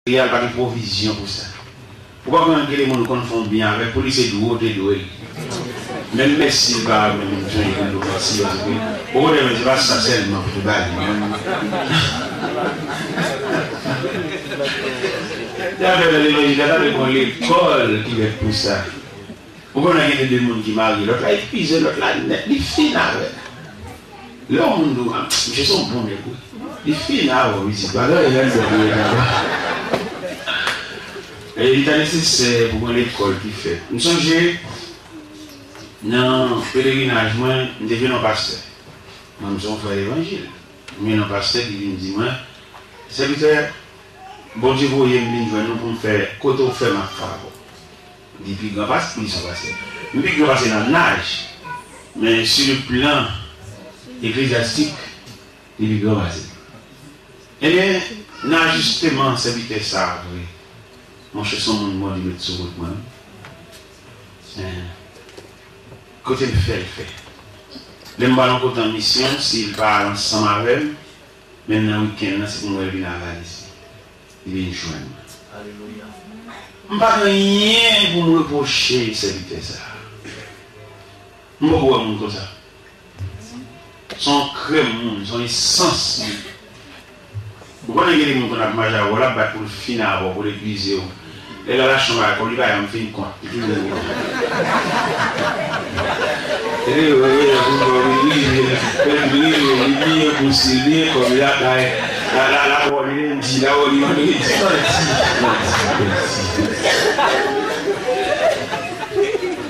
Il n'y a pas de provision pour ça. Pourquoi quand les gens confondent bien avec la police et doué, même merci pas même merci parce que pourquoi je pas ça seulement pour bailler. Il y a l'école qui est pour ça. Pourquoi on a des gens qui marient, l'autre là il pise, l'autre là il finit avec. L'homme, je suis bon écoute. Il finit avec ici, pas là il a et il est nécessaire pour l'école qui fait. Nous sommes dans le pèlerinage, nous devenons pasteur. Nous sommes frères l'évangile. Nous sommes pasteur qui vient dire, serviteur, bon Dieu, vous voyez, nous pour me faire, quand on fait ma femme. Depuis grand pasteur, ils sont passés. Depuis grand pasteur dans l'âge, mais sur le plan ecclésiastique, depuis grand pasteur. Eh bien, nous justement, serviteur ça, oui. Mon cher son monde dit mettre sur moi. Côté le fait, le fait. Les ballons côté en mission, s'il parle ensemble avec eux, maintenant week-end, c'est pour moi venir à la ici. Il vient joindre. Alléluia. Je n'ai pas rien pour me reprocher, c'est ça. Je ne peux pas voir comme ça. Son crème, son essence. Pourquoi les gens qui ont majeur, voilà, pour le final, pour l'épuiser. Et là, la chambre, comme il va, il me fait une compte.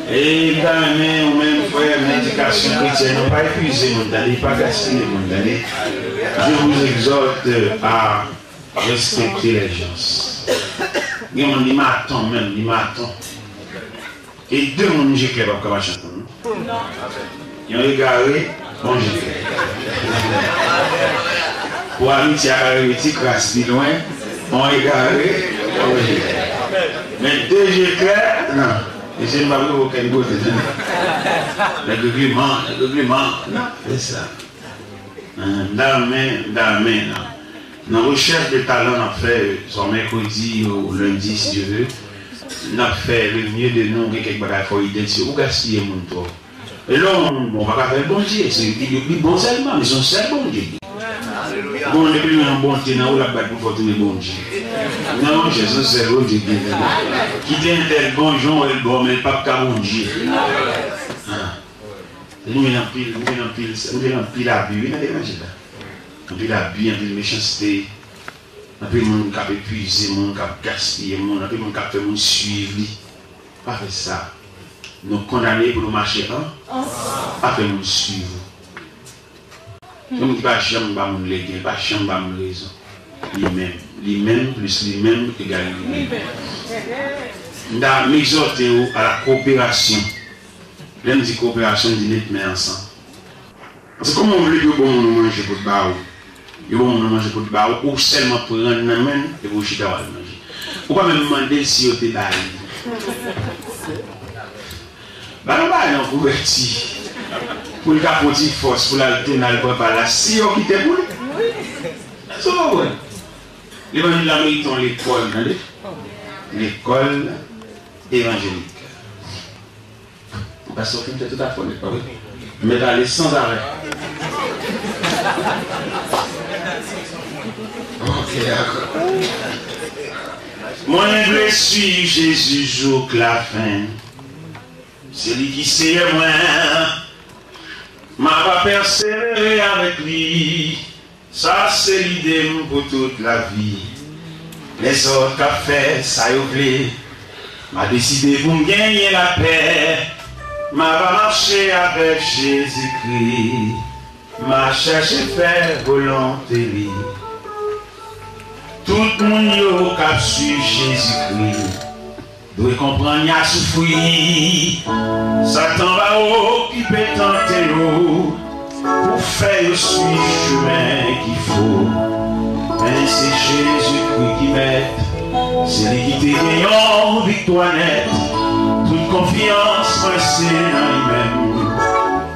Et quand même, frère, l'éducation chrétienne, pas épuiser mon année, pas gaspiller mon année. Je vous exhorte à respecter les gens. Il y a un qui m'attend même, il m'attend. Et deux mon j'ai clair pour comment chanter. Ils ont égaré, bon j'ai clair. Pour amitié à l'amitié, crasse plus loin, on égaré, bon j'ai clair. Mais deux j'ai clair, non. Et je ne vais pas vous aucun côté. Le règlement, c'est ça. Dans la recherche de talent, on a fait son mercredi ou lundi, si Dieu veut, on a fait le mieux de nous, quelque chose pour identifier ou gaspiller mon tour. Et là, on va pas faire bon Dieu, c'est bon seulement, mais son seul bon Dieu. Bon, on n'est plus un bon Dieu, on a pas pour faire bon Dieu. Non, Jésus, c'est bon Dieu. Quitter un tel bon Jean et le bon, mais pas qu'à bon Dieu. Nous avons pile abus, on pile abus, on pile méchanceté, on pile monde qui a épuisé, monde qui a gaspillé, on pile monde qui a fait monde suivre. Pas faire ça. Nous condamner pour nous marcher pas faire monde suivre. Nous ne pouvons pas jamais nous léguer, pas jamais nous raison. Lui-même plus lui-même égale lui-même. Nous avons exhorté à la coopération. L'un dit coopération, dit net mais ensemble. Parce que comme on veut que bon on mange pour le bar, bon on mange pour le bar, ou seulement pour rendre la main et pour chiter à manger. Ou pas même demander si on te baille. Bah non bah non pour verti. Pour le capoter force pour la tourner par là si on quitte pour lui. C'est pas vrai. L'évangile la mérite l'école, l'école évangélique. Parce que c'est tout à fait pas vrai. Mais d'aller sans arrêt. Ok, d'accord. Moi, je veux suivre Jésus jusqu'à la fin. C'est lui qui sait moi. M'a pas persévérer avec lui. Ça, c'est l'idée pour toute la vie. Les autres qu'a fait, ça y est. M'a décidé pour me gagner la paix. M'a pas marché avec Jésus-Christ. M'a cherché faire volonté. Tout le monde qui a suivi Jésus-Christ doit comprendre qu'il a souffert. Satan va occuper tenter pour faire suivre le chemin qu'il faut. Mais c'est Jésus-Christ qui met, c'est lui qui te gagne victoire nette. Toute confiance, c'est en lui-même.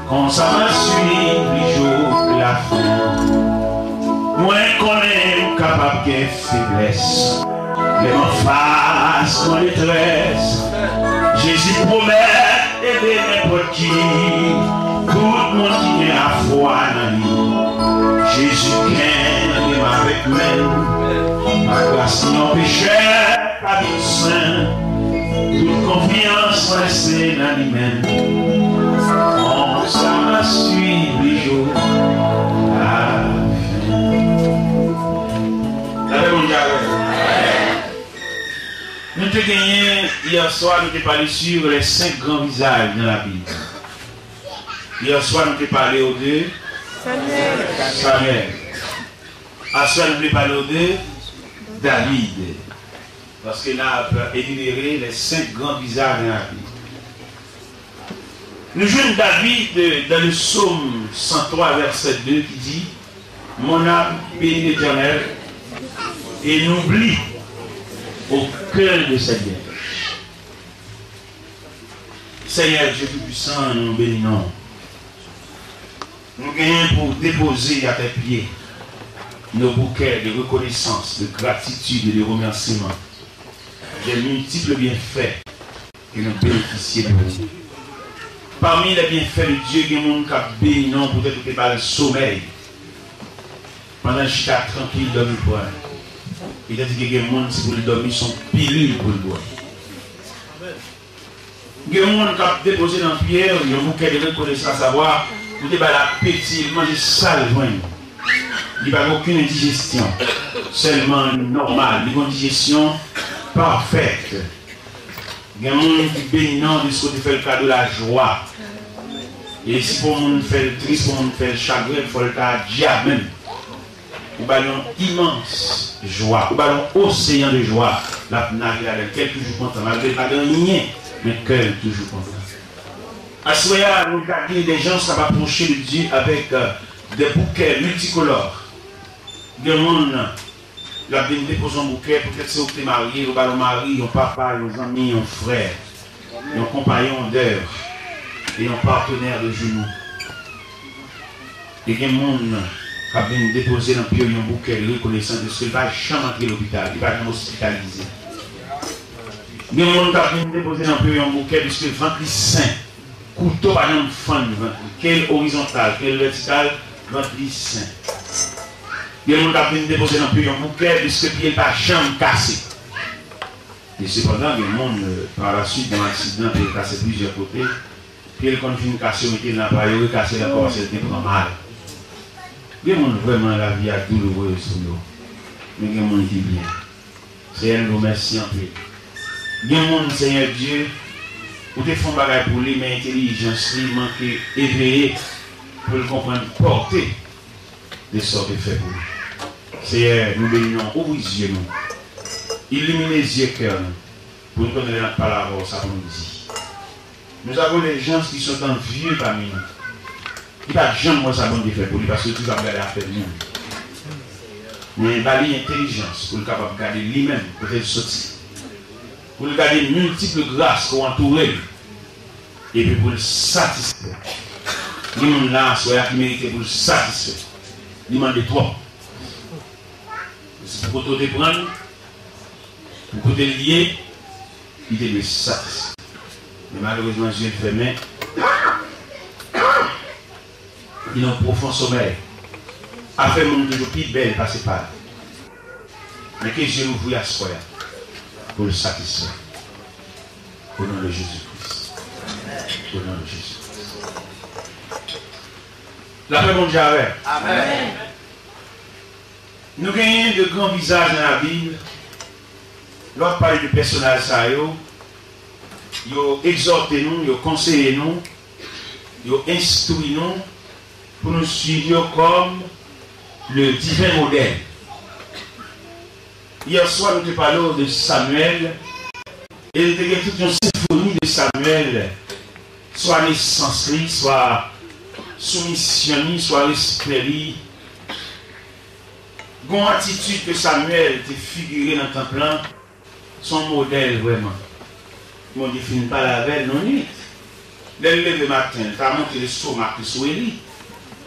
Quand ça m'a suivi, les jours de la fin. Moi, qu'on est capable de faiblesse. même en face, mon détresse. Jésus promet aider n'importe qui, tout le monde qui vient à foi dans lui. Jésus vient avec même, ma grâce non péché, pas de saint, toute confiance restée dans lui-même. On s'en suit les jours à la fin. Nous avons gagné hier soir, nous avons parlé sur les 5 grands visages dans la Bible. Hier soir, nous avons parlé aux deux. Samuel. À soir, nous avons parlé aux deux. David. Parce que là, on peut énumérer les 5 grands visages dans la Bible. Nous jouons David dans le psaume 103, verset 2 qui dit: mon âme bénit l'Éternel et n'oublie aucun de ses biens. Seigneur Dieu Tout-Puissant, nous bénissons. Nous gagnons pour déposer à tes pieds nos bouquets de reconnaissance, de gratitude et de remerciement des multiples bienfaits que nous bénéficions de vous. Parmi les bienfaits de Dieu, il y a des gens qui ont béni, non, peut-être que par le sommeil. Pendant que je suis tranquille, je dormir pour il a dit qu'il y a des gens qui pour dormir sont pilules pour le boire. Il y a des gens qui ont déposé dans la pierre, il y a un bouquet de reconnaissance à savoir, vous avez l'appétit, il mange sale joint. Il n'y a aucune indigestion, seulement normale, une digestion parfaite. Il y a des gens qui bénissent de ce que tu fais le cadeau de la joie. Et si pour monde fait le triste, pour monde fait le chagrin, il faut le cas diable même. Ou une immense joie, ou un océan de joie. La nage avec cœur toujours content, malgré pas de rien, mais cœur toujours content. À ce moment-là, nous regardons des gens qui sont approchés de Dieu avec des bouquets multicolores. Des gens qui ont déposé un bouquet, peut-être c'est au marié, ou un mari, un papa, un ami, un frère, un compagnon d'heure. Et un partenaire de genoux. Et il y a des gens qui ont déposé dans le pied un bouquet de reconnaissance de ce qu'il ne va jamais entrer à l'hôpital, il va jamais hospitaliser. Il y a des gens qui ont déposé dans le pied un bouquet de ce que le ventre est sain. Couteau par exemple fan du ventre. Quel horizontal, quel vertical, ventre est sain. Il y a des gens qui ont déposé dans le pied un bouquet de ce que le pied n'est pas jamais cassé. Et cependant, il y a des gens par la suite d'un accident qui a cassé plusieurs côtés. Puis le confirmation était dans l'appareil, il a cassé la corps, c'était pour mal. Il y a vraiment la vie à douloureuse sur nous. Mais il y a des gens qui bien. Seigneur, nous remercions un peu. Il y a des gens, Seigneur Dieu, où tu fais un bagage pour lui, mais intelligence, il manque éveillé pour le comprendre, porter de sortes de fait pour lui. Seigneur, nous bénissons, ouvre les yeux, nous. Illumine les yeux, cœur, pour nous connaître notre parole, ça nous dit. Nous avons des gens qui sont envieux parmi nous. Il n'y a pas de gens qui ont fait pour lui parce que tout va regarder affaire de nous. Mais il y a l'intelligence pour le capable de garder lui-même, peut-être sortir. Pour le garder multiples grâces pour entourer. Et puis pour le satisfaire. Les gens là, soit qui méritent pour le satisfaire. Il demande de toi. C'est pour te prendre, pour te lier, il te le satisfaire. Mais malheureusement, je yeux fermés. Il a un profond sommeil. Affaire monde toujours plus belle passer par. Mais que Dieu ouvre à ce pour le satisfaire. Au nom de Jésus-Christ. Au nom de Jésus-Christ. La paix mondiale. Amen. Nous gagnons de grands visages dans la Bible. L'autre parle de personnages ça. Ils exhortent nous, ils conseillent nous, ils instruisent nous pour nous suivre comme le divin modèle. Hier soir, nous te parlons de Samuel et il y a toute une symphonie de Samuel, soit naissance, soit soumission, soit respect. Une attitude que Samuel te figuré dans ton plan, son modèle vraiment. On ne définit pas la veille, non nuit. Le matin, tu as monté le stomac sur lui.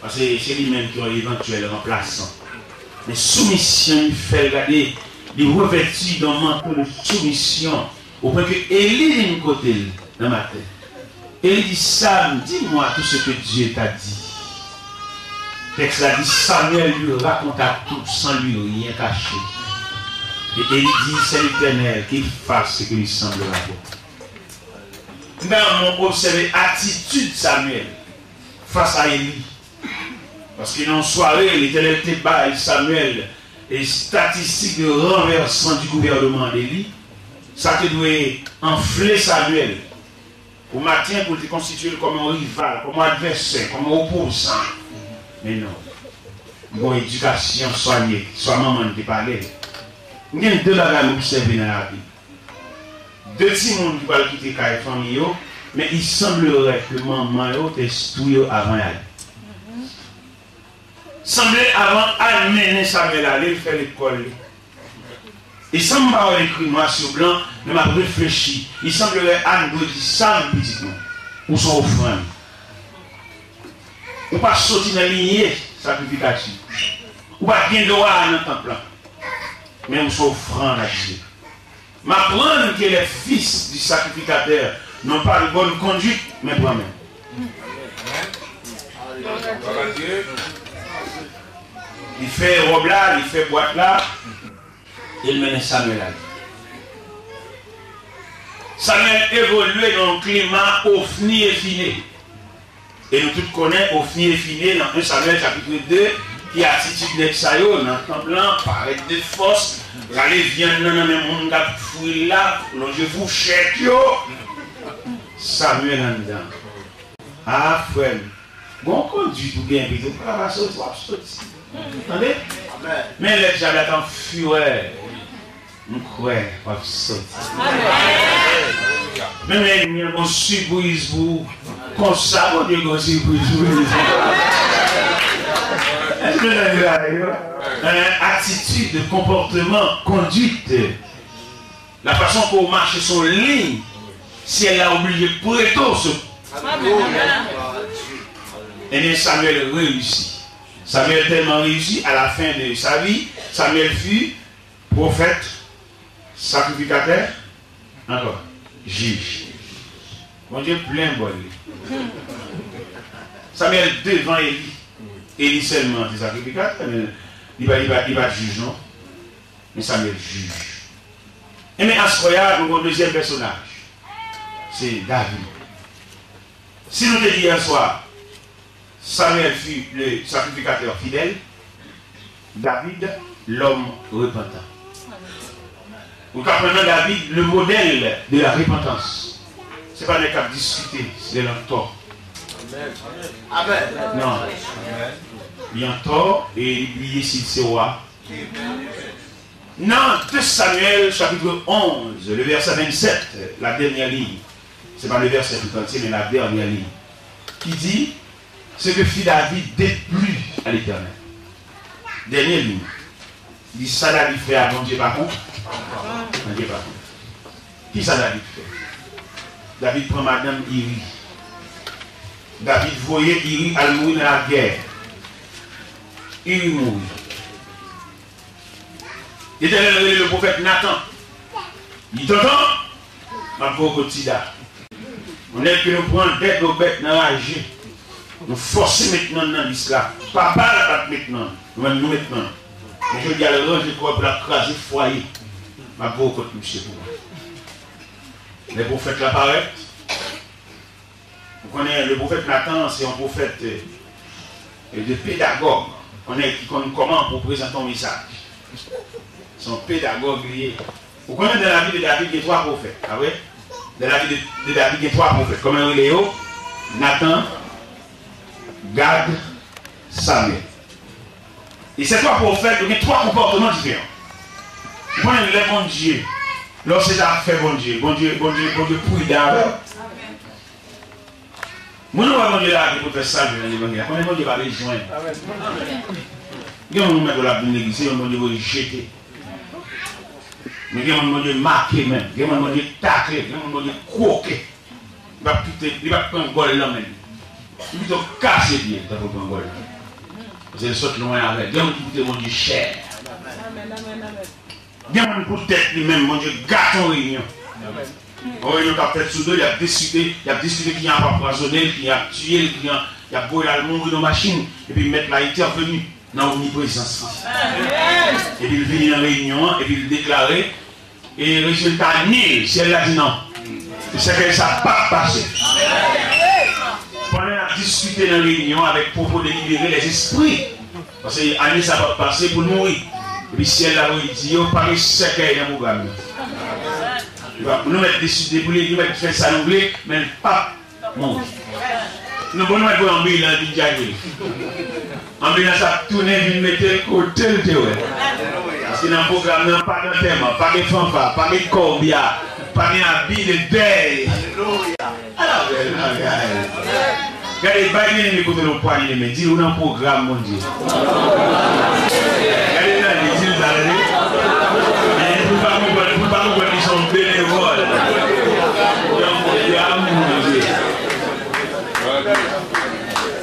Parce que c'est lui-même qui est éventuel remplaçant. Mais soumission, il fait regarder il revêtit d'un manteau de soumission, au point que Élie vient côté dans ma tête. Et il dit, Sam, dis-moi tout ce que Dieu t'a dit. Texte a dit, Samuel lui raconta tout sans lui rien cacher. Et il dit, c'est l'Éternel qui fasse ce que lui semble la bonne. Nous avons observé l'attitude de Samuel face à Élie. Parce que dans une soirée, l'Éternel était bas Samuel et statistique de renversement du gouvernement d'Élie. Ça te doit enfler Samuel. Au matin, pour te constituer comme un rival, comme un adversaire, comme un opposant. Mais non. Bonne éducation soignée, soit maman qui parlait. Il y a deux bagages qui observent dans la Bible. Deux petits monde qui parlent quitter la famille, mais il semblerait que maman était tout avant elle. Semblait avant amener Samuel à aller faire l'école. Et sans m'avoir écrit noir sur blanc, je m'a réfléchi. Il semblerait Anne doit dire ça petit ou son offrande. Ou pas sortir dans la lignée sacrificative. Ou pas bien droit dans le temple. Mais on son offrande à Dieu. M'apprendre que les fils du sacrificateur n'ont pas de bonne conduite, mais pour moi-même. Il fait robe là, il fait boîte là. Il mène Samuel à lui. Samuel évoluait dans un climat Ophni et Finé. Et nous tous connaissons Ophni et Finé dans 1 Samuel chapitre 2, qui a attitude d'Exayo, dans le temple, paraît de force, aller viande dans le monde qui fouille là, je vous cherche. Samuel en dedans. Ah, frère, bon conduit tout bien, puis tout va sortir. Entendez? Mais les gens en fureur. Nous croyons pas sortir. Même les ennemis ont surprise vous. Comme ça, on dit qu'on surprise vous. Attitude, de comportement, conduite. La façon qu'on marche sur ligne. Si elle a obligé de prêter ce. Et bien Samuel réussit. Samuel tellement réussi à la fin de sa vie. Samuel fut prophète, sacrificateur, encore, juge. Mon Dieu, plein bon. Samuel devant Élie. Élie seulement des sacrificateurs, il va juge, non? Mais Samuel juge. Et mais à ce moment-là, nous avons un deuxième personnage. C'est David. Si nous te disons hier soir, Samuel fut le sacrificateur fidèle, David, l'homme repentant. Vous comprenez David, le modèle de la repentance. Ce n'est pas le cas de discuter, c'est le tort. Amen. Non. Il y a un tort et il y a s'il c'est roi. Non, 2 Samuel chapitre 11, le verset 27, la dernière ligne. Ce n'est pas le verset tout entier, mais la dernière ligne. Qui dit ce que fit David déplut à l'Éternel. Dernière ligne. Il dit ça David fait à mon Dieu par contre. Mon Dieu par contre. Qui ça David fait? David prend madame Iri. David voyait Iri à mourir dans la guerre. Iri mourit. L'Éternel le prophète Nathan. Il t'entend? Ma pauvre Tida. On est que nous prenons tête aux bêtes dans la vie. Nous forçons maintenant dans l'islam. Papa pas maintenant. Nous maintenant. Mais je dis à l'heure, je crois pour la craser le foyer. Ma pauvre côté monsieur pour moi. Les prophètes l'apparaissent. Vous connaissez le prophète Nathan, c'est un prophète de pédagogue. On est qui connaît comment pour présenter un message. C'est un pédagogue lié. Vous connaissez dans la vie de David, il y a 3 prophètes. Ah oui? Dans la vie de David, il y a 3 prophètes. Comme un Léo, Nathan, Gad, Samuel. Et ces 3 prophètes, il y a 3 comportements différents. Vous connaissez les bons Dieu. Lorsque c'est à faire bon Dieu pour d'abord. Moi, nous avons Dieu là pour faire ça, je vais dire. Comment bon Dieu va les joindre? Il y a un moment de la l'église, il y a un moment de vous jeter. Mais il y a un moment de marquer même. Il y a un moment de tacler, il y a un moment de croquer. Il va prendre un gol là même. Il va plutôt casser bien pour prendre un gol. C'est le sorte loin avec. Il y a un moment de mon Dieu cher. Il y a un pour tête lui-même, mon Dieu, gâteau réunion. On réunion qu'a fait sous deux, il a discuté qui a empoisonné, qui a tué, qui a brûlé le monde dans la machine, et puis mettre là intervenu dans l'omniprésence. Et puis il vient en réunion, et puis il déclarait, et le résultat nul, si elle a dit non. C'est que ça n'a pas passé. Pendant la discuter dans la réunion avec propos de libérer les esprits, parce que l'année ça va passer pour mourir. Et puis si elle a dit, on parle de ce qu'elle a dans le programme. Nous mettre décidé pour nous mettre faire ça l'anglais, mais le pape monte. Nous pouvons mettre en bilan de Djagil. En bilan, ça tourne et nous mettons le côté de théorie. Parce que dans le programme, non pas de thème, pas de fanfare, pas de corbia, pas de habit de deuil. Alors, regardez, Biden écoute le poignet, mais dis-nous dans le programme, mon Dieu. Regardez là, dis-nous dans le pas nous voir qu'ils sont bénévoles.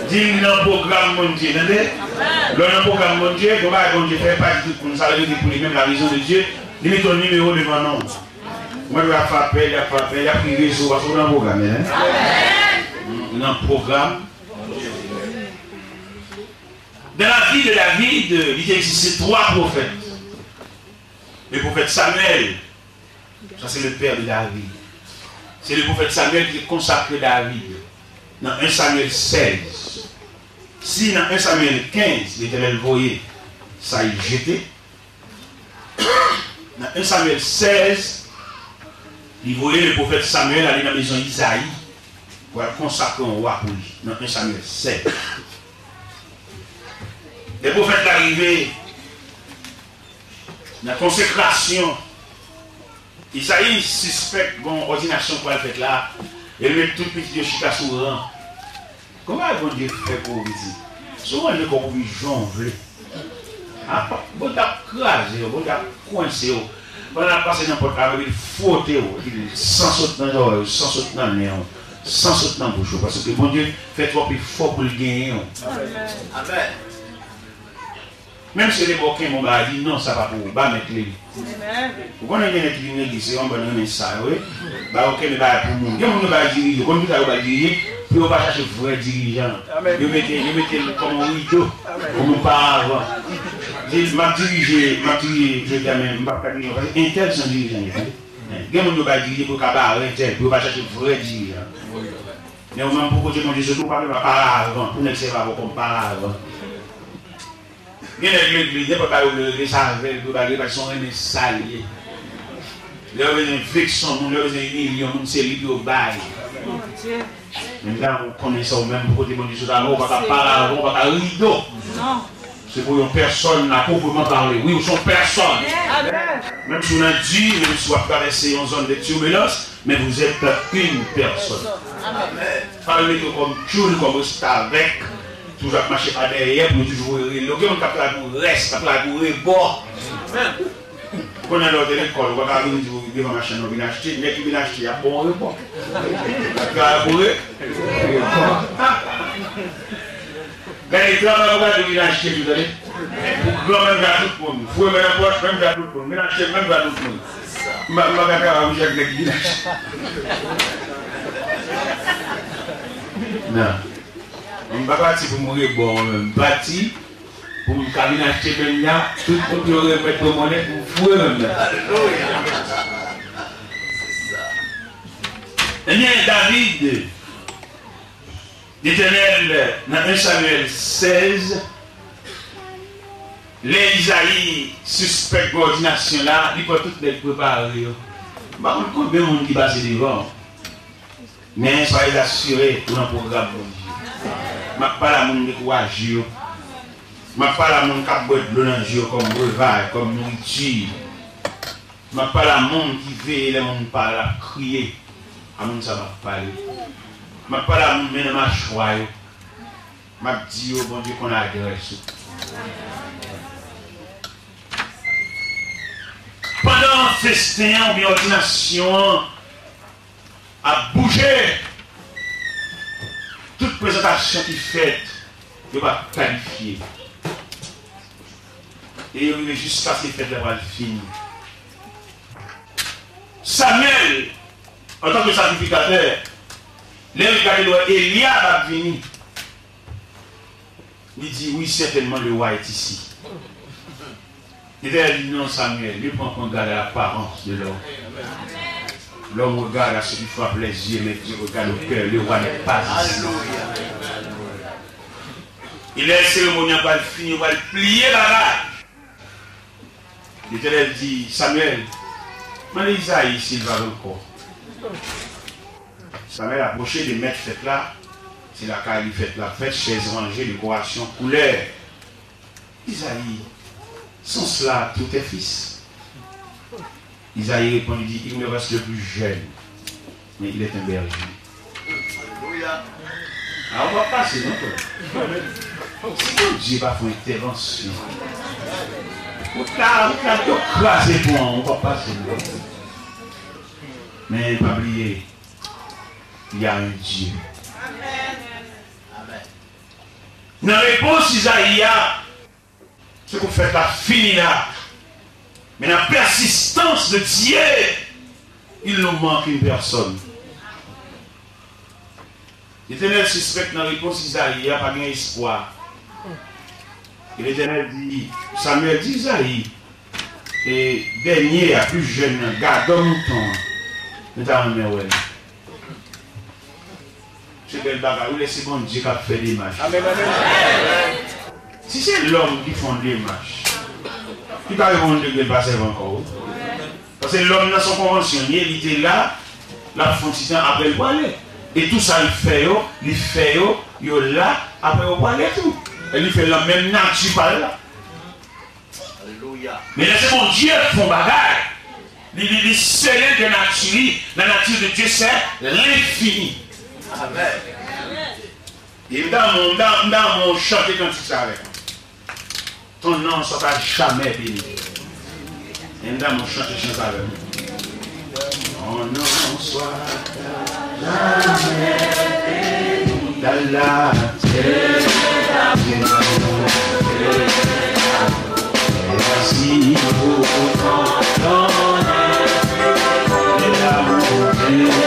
Dis dans le programme mon Dieu, entendez? Dans le programme mon Dieu, comment Dieu fait pas du tout pour nous saluer pour lui-même la vision de Dieu. Il met ton numéro devant nous. Moi je vais faire appel, il a pris réseau parce qu'on a un programme. Dans le programme. Dans la vie de David, il existe trois prophètes. Le prophète Samuel, ça c'est le père de David. C'est le prophète Samuel qui consacre David. Dans 1 Samuel 16. Si dans 1 Samuel 15, l'Éternel voyait, ça y jeté. Dans 1 Samuel 16, il voyait le prophète Samuel aller dans la maison d'Isaïe pour consacrer un roi pour lui. Dans 1 Samuel 16. Les prophètes arrivaient. La consécration, Isaïe suspecte bon ordination pour la fête là, et met tout petit de chita sous rang. Comment bon Dieu fait pour vous dire? Souvent, il est comme vous jonglez. Ah, bon, t'as crasé, bon, t'as coincé. Pendant la passe n'importe quoi, il faut sans sauter dans l'oreille, sans sauter dans le nez, sans sauter dans le bouche. Parce que bon Dieu fait trop plus fort pour le gagner. Amen. Même si les boquins m'ont dit non, ça va pour vous, bah mettre les. Vous connaissez qui viennent l'église, on va donner ça, oui. Bah ok, mais bah pour nous. Quand on va diriger, comme vous allez diriger, puis on va chercher vrai dirigeant. Vous mettez comme un rideau, comme un paravent. Ma dirigé, je dis même, je ne vais pas dire, Intel sont dirigeants. Quand on va diriger pour cabaret, Intel, puis on va chercher vrai dirigeant. Mais on m'a proposé, mon Dieu, surtout pas de paravent, pour ne pas comme paravent. Il y a des églises, il n'y a pas de l'église avec des sont salés. Il y a des infections, il y a des millions, c'est lui qui au bail. Maintenant, on connaît ça au même côté de Dieu, on ne va pas parler, on ne va pas rideau. C'est pour une personne, n'a proprement parlé. Oui, ou sont personnes. Même si on a dit, même si on a traversé une zone de turbulence, mais vous êtes une personne. Parlez comme Tchoul, comme avec. Toujours marcher par derrière pour toujours le on cap la pour reste cap la pour rebord. Quand on est dans l'école, on va venir devant machine on vient acheter, mais qui vient acheter a bon rebord. Car pour eux. Mais il travaille pas de venir acheter vous savez. Pour grand même à tout le monde. Faut même la poche même à tout le monde. Mais acheter même à tout le monde. Ma va vous chaque qui vient acheter. Non. Je ne vais pas partir pour mourir bon, je vais partir pour me caminer acheter même là, tout le monde va mettre de monnaie pour fouer même là. Eh bien, David, l'Éternel, dans 1 Samuel 16, les Isaïe suspectent l'ordination là, il faut tout les préparer. Je ne sais pas combien de monde qui passe devant, mais soyez assurés pour un programme. Je ne parle pas à mon courage, je ne parle pas à mon cap de l'eau comme breuvage, comme nourriture. Je ne parle pas à mon qui veille, les gens parlent à crier. À mon ça va parler. Je ne parle pas à mon qui m'a choisi. Je dis au bon Dieu qu'on adresse. Pendant un festin ou une ordination a bougé. Toute présentation qui est faite, je vais qualifier. Et il est juste parce qu'il fait la voile fine. Samuel, en tant que sacrificateur, les regardent Eliab a venu. Il dit, oui, certainement le roi est ici. Il a dit, non, Samuel, ne prends pas garde à l'apparence de l'homme. L'homme regarde à ce qui frappe les yeux, mais Dieu regarde au cœur. Le roi n'est pas ici. Il est cérémonial, il va le finir, il va le plier la rage. L'Éternel dit, Samuel, mais Isaïe, s'il va encore. Samuel a approché de mettre fête là. C'est la caille lui fait la fête, chaise rangée, décoration, couleur. Isaïe, sont cela tous tes fils? Isaïe répond, il dit, il me reste le plus jeune, mais il est un berger. Alors on va passer, non? Si Dieu va faire une intervention, on va craser pour on va passer. Mais pas oublier, il y a un Dieu. Dans la réponse Isaïe, ce que vous faites là, fini là. Mais la persistance de Dieu, il nous manque une personne. L'Éternel suspecte dans la réponse Isaïe, il n'y a pas d'espoir. Et l'Éternel dit, Samuel dit Isaïe, et dernier, à plus jeune, gardons mon temps. Mais t'as un mère, c'est belle bagarre, vous laissez bon Dieu qui a fait des marches. Si c'est l'homme qui font des marches, il ne peut pas répondre que passer encore. Parce que l'homme dans son convention, il était là, la fonction après le aller. Et tout ça, il fait là, après le aller tout. Et il fait la même nature par là. Alléluia. Mais laissez mon Dieu font bagarre. Il scellé de nature, la nature de Dieu c'est l'infini. Amen. Et dans mon chanter quand tu savais. Ton nom ne sera jamais béni. Et dans mon chanter avec nous. Ton nom soit jamais béni. Dans la terre. Merci pour ton nom. Et l'amour de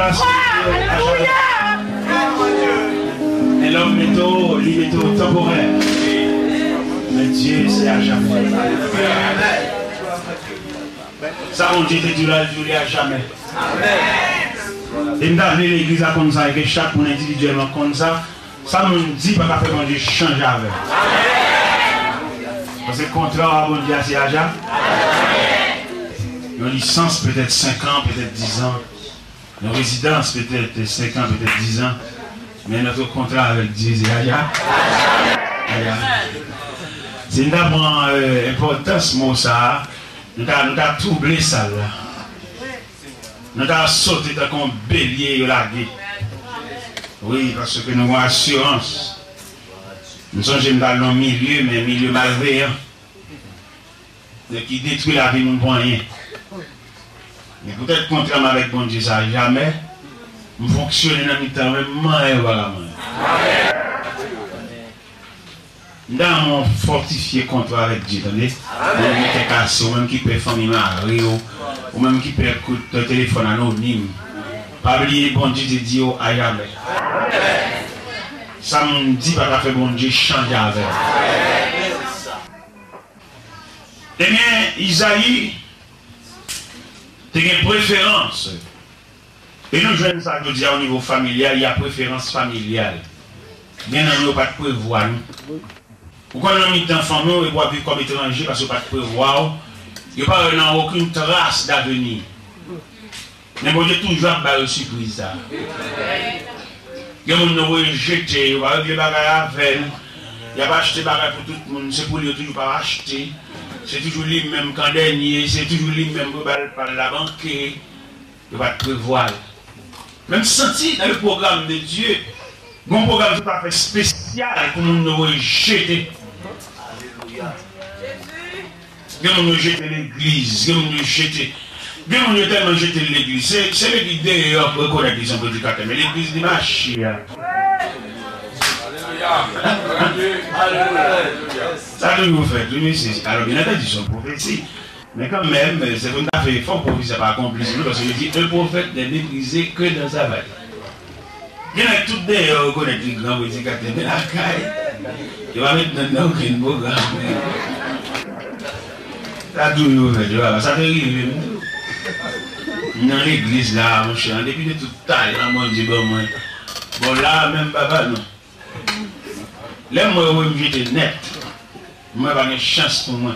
contrat. Et l'homme est temporaire. Mais Dieu, c'est à jamais. Ça, on dit que Dieu à jamais. Et nous avons l'église comme ça, et que chaque monde individuellement comme ça, ça nous dit pas faire bon Dieu changer avec. Parce que le contrat à bon Dieu, c'est à jamais. Une licence peut-être 5 ans, peut-être 10 ans. Une résidence peut-être 5 ans, peut-être 10 ans. Mais notre contrat avec Dieu, c'est à jamais. C'est une importance, mot ça. Nous avons troublé ça là. Nous avons sauté comme un bélier largué. Oui, parce que nous avons assurance. Nous sommes dans le milieu, mais un milieu malveillant. Qui détruit la vie, nous ne pouvons rien. Mais peut-être contrairement avec bon Dieu, ça jamais. Nous fonctionnons dans le temps, même voilà. Nous avons fortifié contrat avec Dieu, attendez. Nous mettons cassé, ou même qui peut faire mari, ou même qui peut écouter le téléphone anonyme. Pas oublier bon Dieu de Dieu à jamais. Ça me dit pas qu'à faire bon Dieu changer avec. Eh bien, Isaïe, tu as une préférence. Et nous jouons ça je dis au niveau familial, il y a préférence familiale. Bien nous pas de prévoir. Ou quand on a mis d'enfants, nous ne pouvons vivre comme étrangers parce qu'on n'a pas de prévoir. Il n'y a pas aucune trace d'avenir. Mais bon Dieu toujours à une surprise. Il y a des gens qui ont rejeté, il y a des bagages avec. Il n'y a pas acheté des bagages pour tout le monde, c'est pour lui toujours pas acheter. C'est toujours lui-même quand dernier, c'est toujours lui-même par la banque. Il n'y a pas de prévoir. Même senti dans le programme de Dieu, mon programme tout à fait spécial pour nous rejeter. Alléluia. Nous rejeter l'église, nous rejeter. Bien, on a tellement jeté l'église. C'est l'église d'ailleurs pour reconnaître qu'ils sont prédicateurs, mais l'église de Machia. Alléluia. Ça que vous faites, oui, c'est. Alors, bien entendu, ils sont prophéties. Mais quand même, c'est qu'on a fait effort pour que ça pas accompli. Parce que je dis, un prophète n'est méprisé que dans sa vaille. Il y en a tout d'ailleurs reconnaître les grands prédicateurs, mais la caille, il va mettre dans aucun programme. Ça que vous faites, voilà, ça fait rire. Dans l'église là, mon cher, depuis de tout taille, mon Dieu, bon là, même papa, non. Là, moi, je j'étais net. Moi, j'ai une chance pour moi.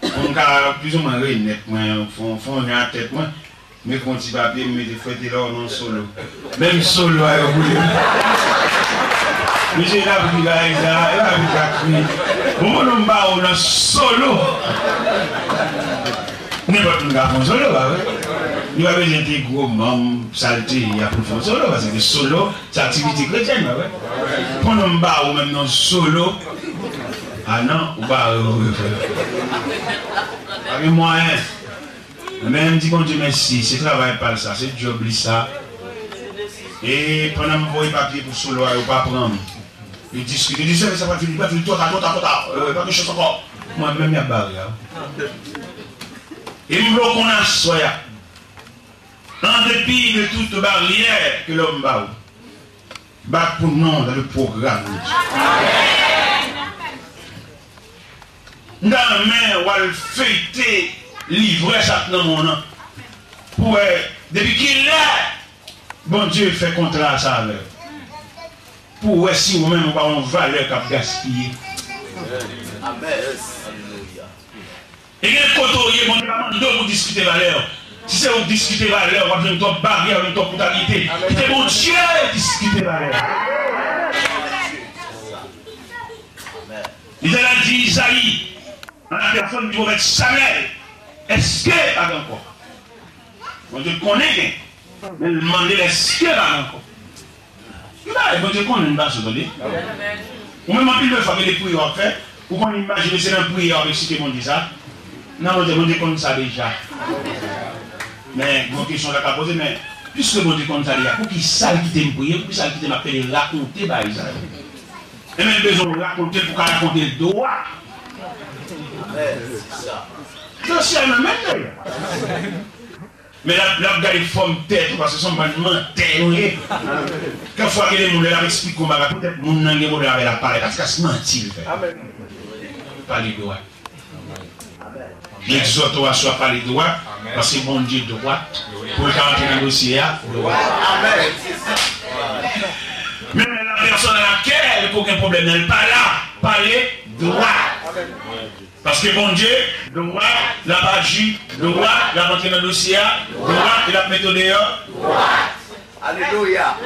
On a plus ou moins net, moi, font rien à tête, moi. Mais quand tu vas bien, mais des fois, tu es là, non solo. Même solo, vous voulez. Mais j'ai la vie là, il a vu. Bon, on va solo. N'importe quel gars solo, il va besoin de gros membres, saleté, il y a pour faire solo, parce que solo, c'est activité chrétienne. Pour nous bas ou même non solo, ah non, ou pas, avec moyen. Mais elle me dit, bon Dieu, merci, c'est travail pas ça, c'est job, ça. Et pendant que je vois les papiers pour solo, il ne pas prendre. Il discute, il dit, ça va finir, pas de chose encore. Moi-même, il y a barré. Et nous voulons qu'on a soya. En dépit de toute barrière que l'homme bat pour nous dans le programme. Dans la main, on va le fêter, livrer ça dans mon nom. Pour depuis qu'il est, bon Dieu fait contrat à ça avec. Pour si nous-mêmes nous avons une valeur qui a gaspillé. Amen. Et quel côté mon Dieu pour discuter valeur. Si c'est pour discuter valeur, on va faire une top barrière, une top brutalité. C'est mon Dieu discuter valeur. Il a dit Isaïe, dans la personne du prophète Samuel, est-ce que pas encore? Mon Dieu connaît, mais il demande est-ce que pas encore? Bon Dieu connaît une base, vous voyez. Ou même en plus de fois que les prières fait, ou qu'on imagine c'est un prière avec ce que mon dit ça. Non, mon Dieu connaît ça déjà. Mais bon question là qu'à poser, mais puisque bon Dieu connaît ça déjà, pour qui ça qui t'aime prier, pour qui ça qui t'aime appeler raconter par Israël. Et même besoin de raconter pour qu'elle raconte le droit. C'est ça. C'est aussi un même d'ailleurs. Mais là, regarde les formes tête, parce que son bâtiment tête. Quelquefois, les gens leur expliquent comment peut-être les gens n'ont pas la parole, parce que c'est menti. Parler droit. J'exhorte à soit parler droit, parce que bon Dieu droit, pour le rentrer dans le dossier, droit. Mais la personne à laquelle il n'y a aucun problème, elle n'est pas là, parler droit. Parce que bon Dieu, droit, la magie, droit, la rentrée dans le dossier, droit, il a mis au dehors. Alléluia.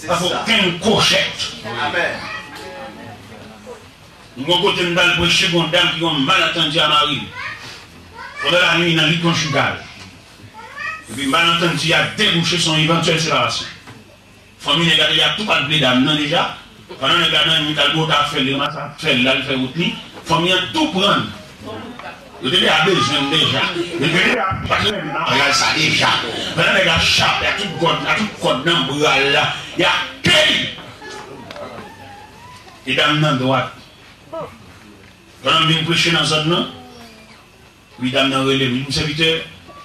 Pas aucune cochette. Amen. Nous avons côté une balle pour chez une dame qui ont mal entendu à Marie. Pendant la nuit, dans le lit conjugal. Et puis malentendu a débouché son éventuelle séparation. Famille n'est il y a tout pas de blé d'âme, non déjà. Pendant le gars, il a fait le fait là, il fait route. Famille a tout prendre. Il était à besoin déjà. Il était à regarde ça déjà. Pendant les gars chape, il y a tout code dans le bras là. Il y a pays. Et dans la droite. Quand on vient prêcher dans cette zone, oui, dame dans le relais, oui, monsieur serviteur,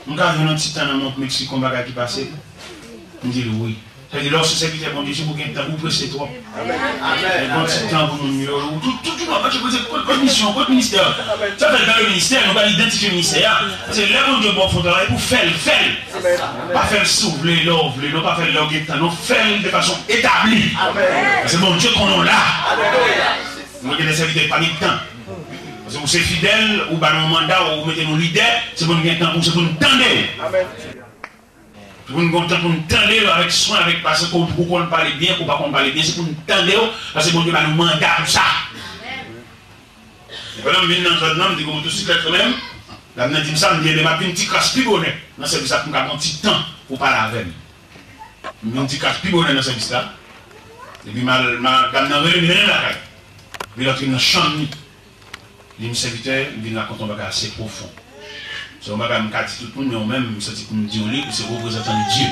on a vu un petit temps dans mon Mexique, on va qui passer. On dit oui. C'est-à-dire, lorsque ce serviteur, bon Dieu, c'est pour qu'il y ait un temps, vous pressez trop. Amen. Un petit temps pour nous, tout le monde, je pose votre mission, votre ministère. Ça fait dans le ministère, on va identifier le ministère. Parce que là, on dit, bon, il faut travailler pour faire. Pas faire souffler, l'ouvre, non pas faire l'orgueil, non, faire de façon établie. C'est mon Dieu qu'on a là. Nous avons des serviteurs pas de temps. Parce que vous êtes fidèles, ou dans un mandat, ou vous mettez nos leaders, c'est pour nous gagner temps, c'est pour nous tendre. C'est pour nous gagner temps pour nous tendre avec soin, avec parce qu'on parle bien, ou pas qu'on parle bien, c'est pour nous tendre, parce que bon Dieu va nous mandat pour ça. Et voilà, je viens dans un homme, je dis que vous tous quand même, la me dit ça, je dis, ma une petite classe plus bonne. Dans ce service-là, pour nous un petit temps pour parler avec nous. Une petite classe plus bonne dans ce service-là. Et puis, ma dame n'a rien là. Mais l'autre, il a chambre. Les serviteurs, ils viennent raconter un bagage assez profond. C'est un bagage qui dit tout le monde, mais même, c'est pour nous dire que c'est représentant de Dieu.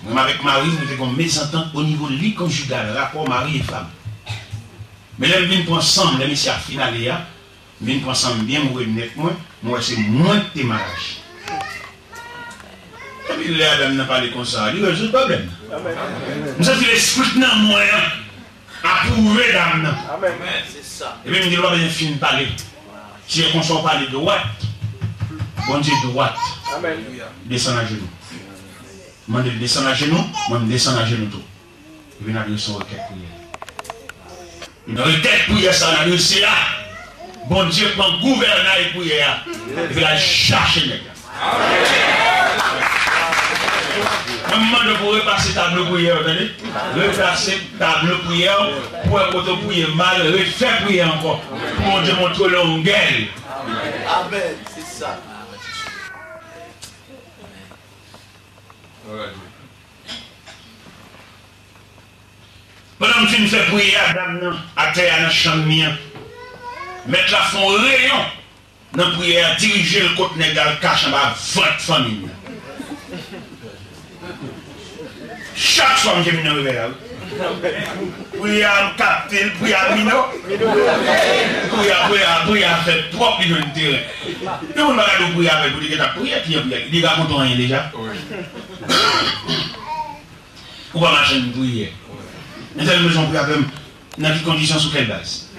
Même avec Marie, nous avons une mésentente au niveau de lit conjugal, rapport mari et femme. Mais là, ils viennent pour ensemble, les messieurs finales, ils viennent pour ensemble bien, moi, c'est moins de mariage. Et puis là, dame n'a pas parlé comme ça, il résout le problème. Nous avons l'esprit dans le moyen. Approuvé d'âme. Amen. C'est ça. Et puis, il me dit, on va bien finir de parler. Si on ne parle de droite, bon Dieu, droite. Amen. Descend à genoux. Moi, je descends à genoux, moi, je descends à genoux tout. Et puis, on a dit, son requête prière. Une requête prière, ça, on a dit, c'est là. Bon Dieu, prend gouvernail prière. Et puis, il cherche les gars. Un moment de pour repasser tableau prière, attendez. Repasser tableau prière, pour un côté prier mal, refaire prier encore. Pour Dieu montrer leur gueule. Amen, c'est ça. Pendant que tu fais prier à dame, à terre, dans la chambre, mettre la fond rayon, dans la prière, diriger le côté négal, cache en bas, votre famille. Chaque fois que je viens dans le prière captain, prière minot, prière fait trop de terrain. Et on va regarder prière avec vous, il y a prière qui est prière. Il y a rien déjà. Ou pas marcher une prière. Mais cette maison prière dans quelles conditions, sous quelle base?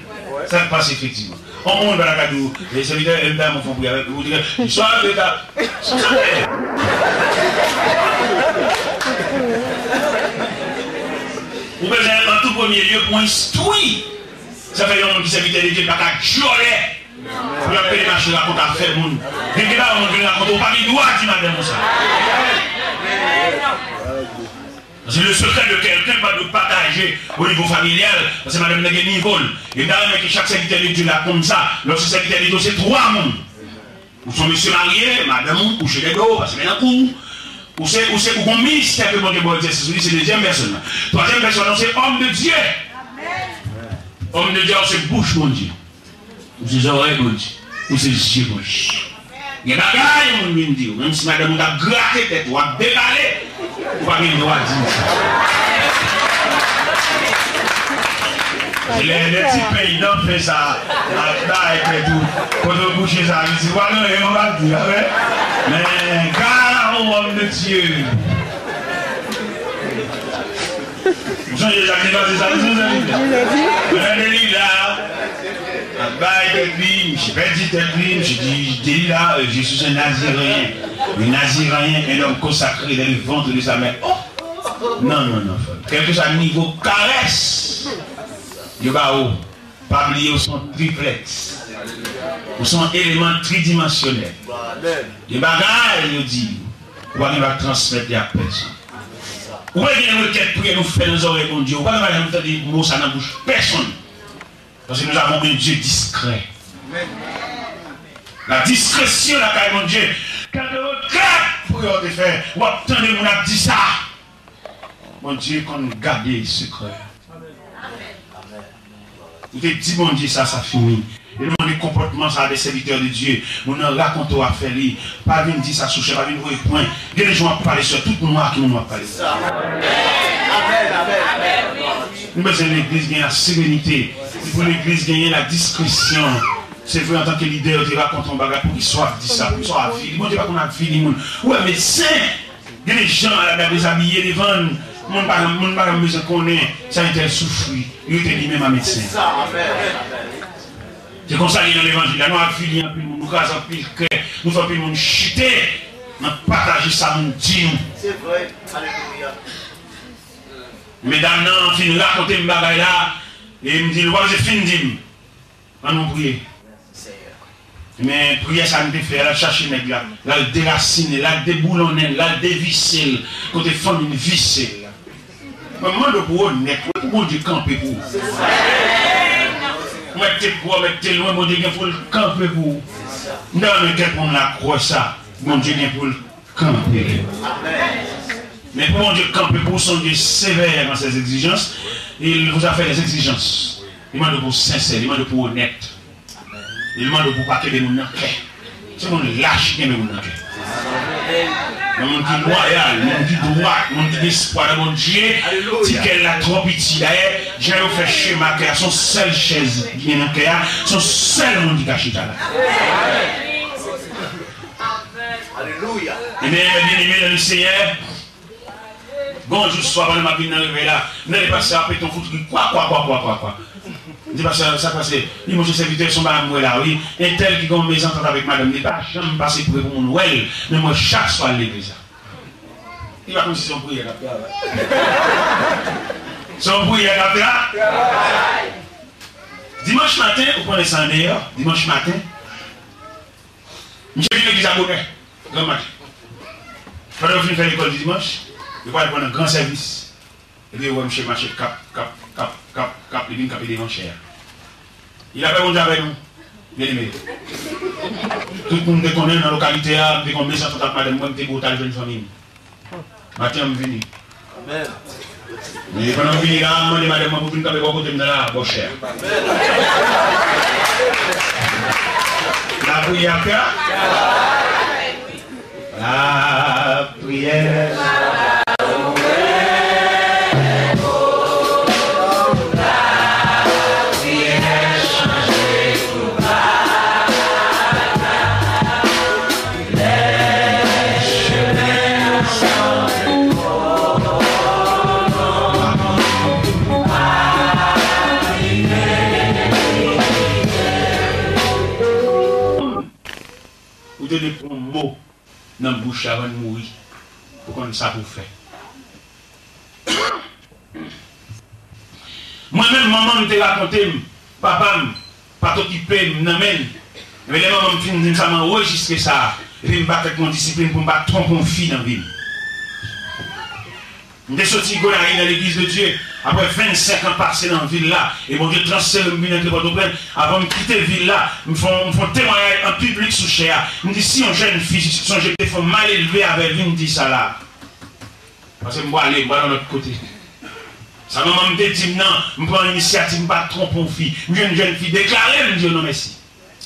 Ça passe effectivement. On va regarder les serviteurs et les dames font prière avec vous. Ils sont à l'état. Vous pouvez en tout premier lieu pour instruire. Ça fait longtemps que serviteur de Dieu n'a pas joler. Vous avez les machines à compter à faire le monde. Et que là, on vient raconter, on parle de droit, dit madame ça. C'est le secret de quelqu'un pas de partager au niveau familial. Parce que madame n'a pas de niveau. Et dans le que chaque serviteur de Dieu là comme ça, lorsque serviteur de Dieu, c'est trois mondes. Ou sont monsieur marié, madame, ou chez les dos, parce que maintenant, ou c'est un ministère que bon Dieu va exercer, c'est la deuxième personne. Troisième personne, c'est homme de Dieu. Homme de Dieu, c'est bouche, mon Dieu. Ou c'est oreilles, mon Dieu. Ou c'est yeux, mon Dieu. Il y a des bagailles, on me dit, même si madame a gratté tête, ou a déballé, ou pas le droit de dire ça. Les petits pays d'en fait ça, là et tout. Quand on bouge ça, je dis, voilà, on va dire, mais car homme de Dieu. Vous changez les amis, c'est ça, vous avez là. Je dis là, je suis un Naziréen. Un Naziréen, un homme consacré dans le ventre de sa mère. Non. Quel que soit le niveau caresse, il va pas oublier où sont triplex, où sont éléments tridimensionnels. Les bagages, il dit, on va transmettre à personne. Où est-ce qu'il y a une requête pour nous faire nos oreilles, mon Dieu? Où est-ce qu'il y a une requête pour nous faire dans la bouche? Personne. Parce que nous avons un Dieu discret. La discrétion, la caille, mon Dieu. Quand on regarde pour te faire, ou attendez, on a dit ça. Mon Dieu, qu'on garde le secret. Vous te dit, mon Dieu, ça finit. Et nous, les comportements, ça, des serviteurs de Dieu. Nous nous racontons à faire lire. Pas venir dire ça sous cher, pas venir voir les points. Les gens ont parlé sur tout le monde qui nous a parlé. Amen. Nous besoin de l'église gagner la sérénité. Pour l'église gagner la discrétion. C'est vrai en tant que leader, tu racontes un bagage pour qu'ils soient dit ça, pour qu'ils soient affilés. Moi, je ne sais pas qu'on a affilé. Ouais, médecin. Il y a des gens à la déshabillés, des ventes. Mon pas besoin qu'on ait, ça a été souffri. Il était lui-même un médecin. C'est comme ça qu'il y a dans l'évangile. Nous avons affilé un peu, nous avons pile cœur, nous faisons plus de chuter, nous partageons ça, nous disons. C'est vrai. Alléluia. Mesdames, nous finissons raconter une bagaille là, et ils me disent, voilà, c'est fini. On nous prier. Mais prière, ça nous fait, elle a cherché les gars, là, elle déracine, là, elle déboulonne, là, elle dévisse, côté femme, une visse. Mais moi, je peux honnête, pour Dieu camper pour. Mettez pour, mettez loin, mon Dieu, il faut le camper pour. Non, mais quelqu'un la croit ça, mon Dieu, il faut le camper. Mais pour mon Dieu camper pour son Dieu sévère dans ses exigences, il vous a fait des exigences. Il demande pour sincère, il demande pour honnête. Il demande pour pas que les gens n'en cœur. C'est mon lâche qui est mon cœur. Le monde qui est loyal, le monde qui est droit, le monde qui est espoir de mon Dieu, si qu'elle a trop petit d'ailleurs, j'ai fait schéma cœur, son seule chaise qui est dans le cœur, son seul monde qui cache là. Alléluia. Et bien aimé dans le Seigneur, bonjour, soir, pendant ma vie dans le réveil là, n'allez pas se rappeler ton foutu, quoi. Je dis pas ça passe. Il m'a serviteur son madame là, oui. Un tel qui a mes ententes avec madame, il n'est pas jamais passé pour mon Noël, mais moi chaque soir à l'église. Il va comme si son prière là. Son prière là. Dimanche matin, vous prenez ça d'ailleurs, dimanche matin, je viens à l'église à Beauvais, grand matin. Pendant que je fais l'école du dimanche, je vais prendre un grand service. Et puis, je vais marcher cap, et puis cap des enchères. Il a fait bon job avec nous. Bien aimé. Tout le monde connaît dans la localité, dès qu'on met ça sur la madame, moi, je suis beau, jeune famille. Matin, je suis venu. Amen. Mais pendant que je suis là, je suis madame, je suis venu avec côté de la bonne chère. La prière. La prière. Vous donnez pour un mot dans la bouche avant de mourir. Pour qu'on ça vous fait. Moi-même, maman me raconté, papa pas t'occuper, m'amène. Mais les mamans me disent ça, m'enregistrer ça. Et puis me battre avec mon discipline pour me battre tromper une fille dans la ville. Je suis sorti dans l'église de Dieu. Après 25 ans passés dans la ville là, et mon Dieu transfère le ministère de Port-au-Prince, avant de quitter la ville là, me font témoigner en public sous cher. Me dit si une jeune fille, si on jeune femme mal élevée avec lui, me dit ça là. Parce que je vais aller dans l'autre côté. Ça maman me dit non, je prends l'initiative, je ne vais pas tromper une fille. Je suis une jeune fille déclarée, je me dis non merci.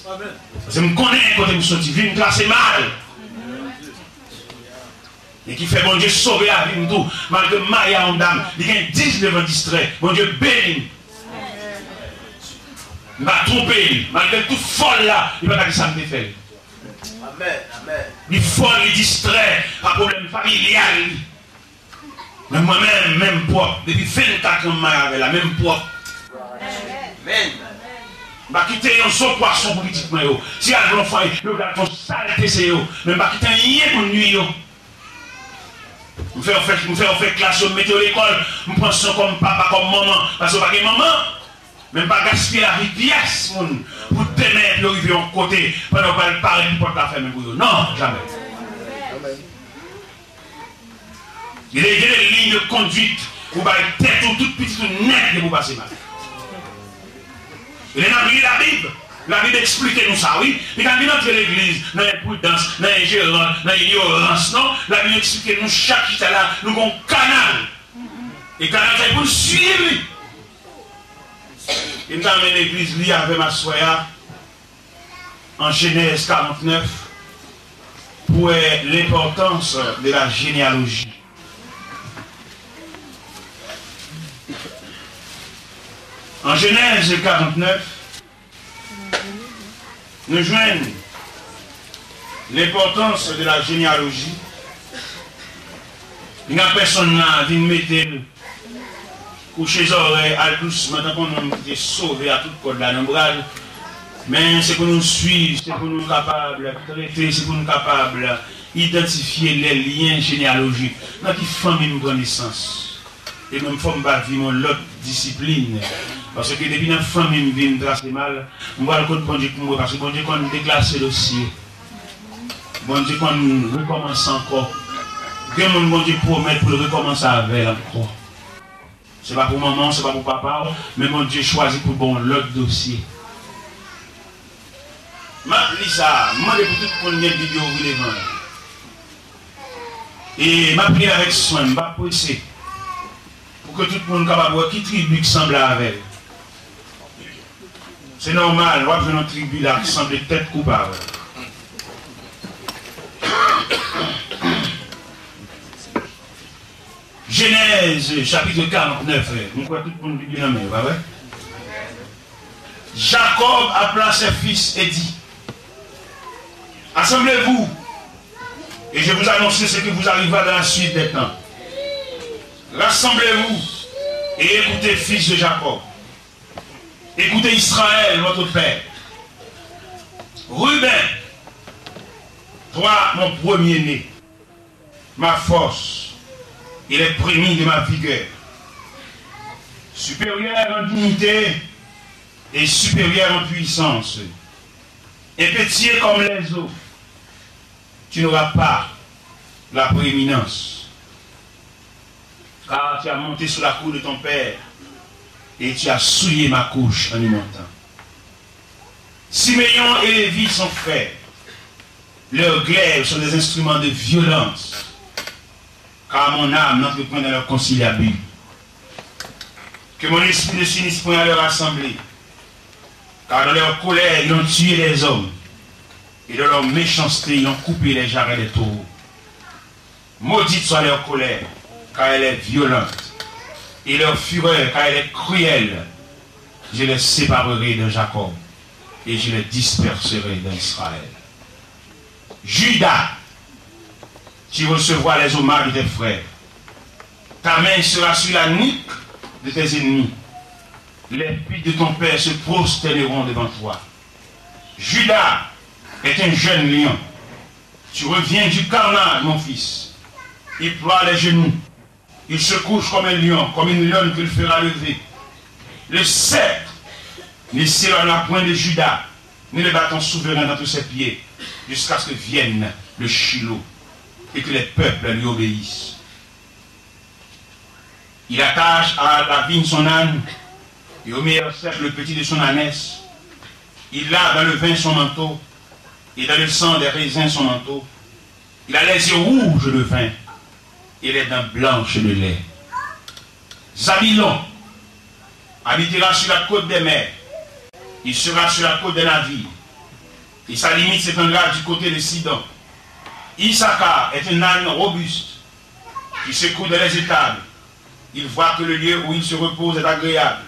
Parce que je me connais quand je me sorti, je me classer mal. Et qui fait bon Dieu sauver la vie de tout. Malgré Maria en dame, il y a 19 ans distrait. Bon Dieu béni. Il m'a trompé, malgré tout folle là, il va pas dire ça me fait. Amen. Amen. Il folle, il distrait, un problème familial. Mais moi-même, même propre, depuis 24 ans, avec la même propre. Amen. Je vais quitter un seul poisson pour petit moi. Si il y a un enfant, il va faire saleté, c'est eux. Mais je vais quitter rien pour nuit. Je vais faire classe, je vais mettre à l'école, je prends ça comme papa, comme maman. Parce que je n'ai pas de maman. Même pas gaspiller la pièce pour demain, pour arriver en côté, pendant qu'on va parler pour la faire. Non, jamais. Il y a des lignes de conduite pour faire tête ou toute petite ou nette pour passer mal. Il a appris la Bible. La Bible explique nous ça, oui. Mais quand il entre l'église, dans l'imprudence, dans l'ingérence, dans l'ignorance, non, la Bible explique nous chaque qui est là, nous avons un canal. Et canal, c'est pour nous suivre. Il m'a amené l'église, lui, avec ma soya, en Genèse 49, pour l'importance de la généalogie. En Genèse 49, nous joignons l'importance de la généalogie. Il n'y a personne qui vient mettre coucher les oreilles à douce, maintenant qu'on est sauvé à tout code là, mais c'est pour nous suivre, c'est pour nous capables de traiter, c'est pour nous capables d'identifier les liens généalogiques. Dans qui famille nous donne naissance. Et même faut me vivre l'autre discipline. Parce que depuis la famille me vient tracer mal, on va le compte bon Dieu pour moi, parce que bon Dieu qu'on déclasse le dossier. Bon Dieu qu'on recommence encore. Que mon bon Dieu promet pour le recommencer avec encore. Ce n'est pas pour maman, ce n'est pas pour papa, mais mon Dieu choisit pour bon l'autre dossier. Je dis ça, je demande pour tout le monde qui a une vidéo devant. Et je prie avec soin, je vais presser. Pour que tout le monde soit capable de voir qui tribu qui semble avec. C'est normal, on va faire une tribu là qui semble tête coupable. Genèse chapitre 49, on croit tout le monde bien en main, pas vrai? Jacob appela ses fils et dit: assemblez-vous, et je vous annonce ce qui vous arrivera dans la suite des temps. Rassemblez-vous et écoutez, fils de Jacob. Écoutez Israël, votre père. Ruben, toi, mon premier-né, ma force et les prémices de ma vigueur, supérieur en dignité et supérieur en puissance, impétueux comme les eaux, tu n'auras pas la prééminence, car tu as monté sur la cour de ton père et tu as souillé ma couche en y montant. Siméon et Lévi sont frères. Leurs glaives sont des instruments de violence, car mon âme n'entreprend dans leur conciliabule. Que mon esprit ne s'unisse point à leur assemblée, car dans leur colère ils ont tué les hommes, et dans leur méchanceté ils ont coupé les jarrets des taureaux. Maudite soit leur colère, car elle est violente, et leur fureur, car elle est cruelle. Je les séparerai de Jacob, et je les disperserai d'Israël. Judas, tu recevras les hommages de tes frères. Ta main sera sur la nuque de tes ennemis. Les filles de ton père se prosterneront devant toi. Judas est un jeune lion. Tu reviens du carnage, mon fils. Il ploie les genoux. Il se couche comme un lion, comme une lionne qu'il fera lever. Le sceptre ne s'éloignera point de Judas, ni le bâton souverain dans tous ses pieds, jusqu'à ce que vienne le Shiloh et que les peuples lui obéissent. Il attache à la vigne son âne et au meilleur cercle le petit de son ânesse. Il lave dans le vin son manteau et dans le sang des raisins son manteau. Il a les yeux rouges de vin et les dents blanches de lait. Zabulon habitera sur la côte des mers. Il sera sur la côte des navires. Et sa limite s'étendra du côté de Sidon. Issachar est un âne robuste qui secoue dans les étables. Il voit que le lieu où il se repose est agréable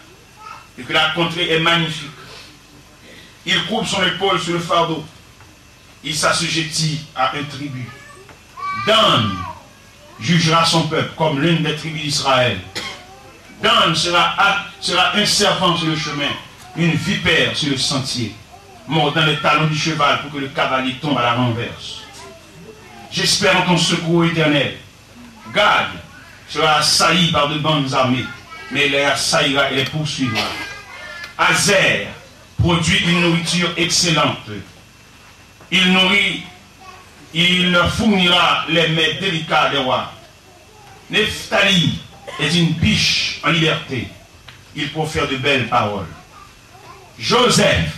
et que la contrée est magnifique. Il coupe son épaule sur le fardeau. Il s'assujettit à un tribut. Dan jugera son peuple comme l'une des tribus d'Israël. Dan sera un serpent sur le chemin, une vipère sur le sentier, mort dans les talons du cheval pour que le cavalier tombe à la renverse. J'espère en ton secours éternel. Gad sera assailli par de bandes armées, mais il les assaillira et les poursuivra. Azer produit une nourriture excellente. Il leur fournira les mets délicats des rois. Nephtali est une biche en liberté. Il profère de belles paroles. Joseph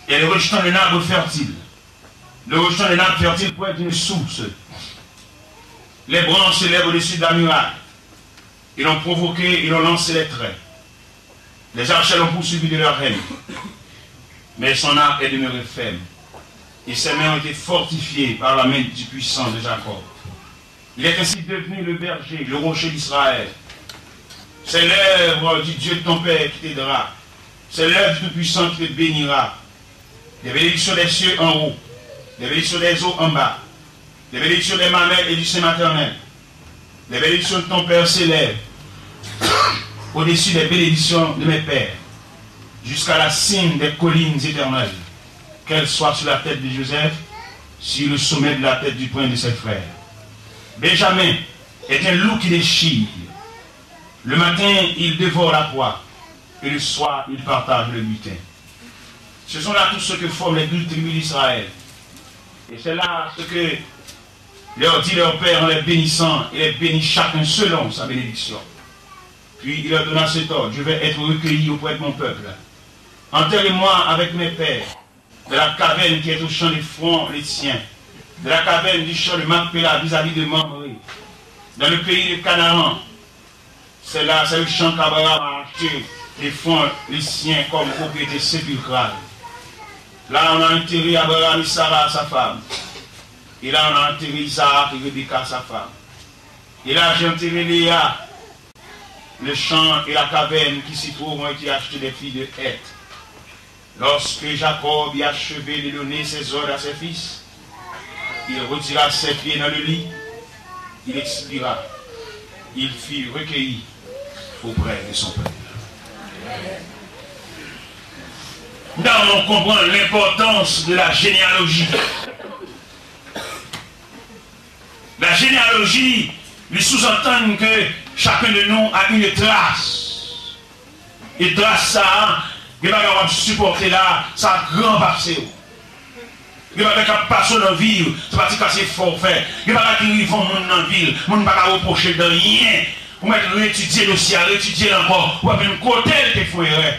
est le rejeton d'un arbre fertile. Le rejeton d'un arbre fertile peut être une source. Les branches s'élèvent au-dessus de la muraille. Ils l'ont provoqué, ils l'ont lancé les traits. Les archers l'ont poursuivi de leur haine. Mais son arc est demeuré ferme. Et ses mains ont été fortifiées par la main du puissant de Jacob. Il est ainsi devenu le berger, le rocher d'Israël. C'est l'œuvre du Dieu de ton Père qui t'aidera. C'est l'œuvre du Tout-Puissant qui te bénira. Des bénédictions des cieux en haut, des bénédictions des eaux en bas, des bénédictions des mamelles et du sein maternel. Les bénédictions de ton Père s'élèvent au-dessus des bénédictions de mes pères, jusqu'à la cime des collines éternelles, qu'elles soient sur la tête de Joseph, sur le sommet de la tête du poing de ses frères. Benjamin est un loup qui déchire. Le matin, il dévore la proie, et le soir, il partage le butin. Ce sont là tous ceux que forment les 12 tribus d'Israël. Et c'est là ce que leur dit leur Père en les bénissant, il les bénit chacun selon sa bénédiction. Puis il leur donna cet ordre: je vais être recueilli auprès de mon peuple. Enterrez-moi avec mes pères, de la caverne qui est au champ des fronts les siens, de la caverne du champ de Macpéla vis-à-vis de Mamré, dans le pays de Canaan. C'est là, c'est le champ qu'Abraham a acheté les fonds les siens comme propriété sépulcrale. Là, on a enterré Abraham et Sarah, sa femme. Et là, on a enterré Isaac et Rebecca, sa femme. Et là, j'ai enterré Léa. Le champ et la caverne qui s'y trouvent ont été achetés des filles de Heth. Lorsque Jacob y achevé de donner ses ordres à ses fils, il retira ses pieds dans le lit, il expira, il fut recueilli auprès de son peuple. Là, on comprend l'importance de la généalogie. La généalogie lui sous-entend que chacun de nous a une trace. Et trace ça, il va avoir supporter là, ça grand passé. Il va avoir passer dans la vie, ça va casser forfait. Il va avoir qui font monde dans la ville, on ne va pas reprocher de rien. On va étudier le dossier, étudier encore, on va faire un côté de frères.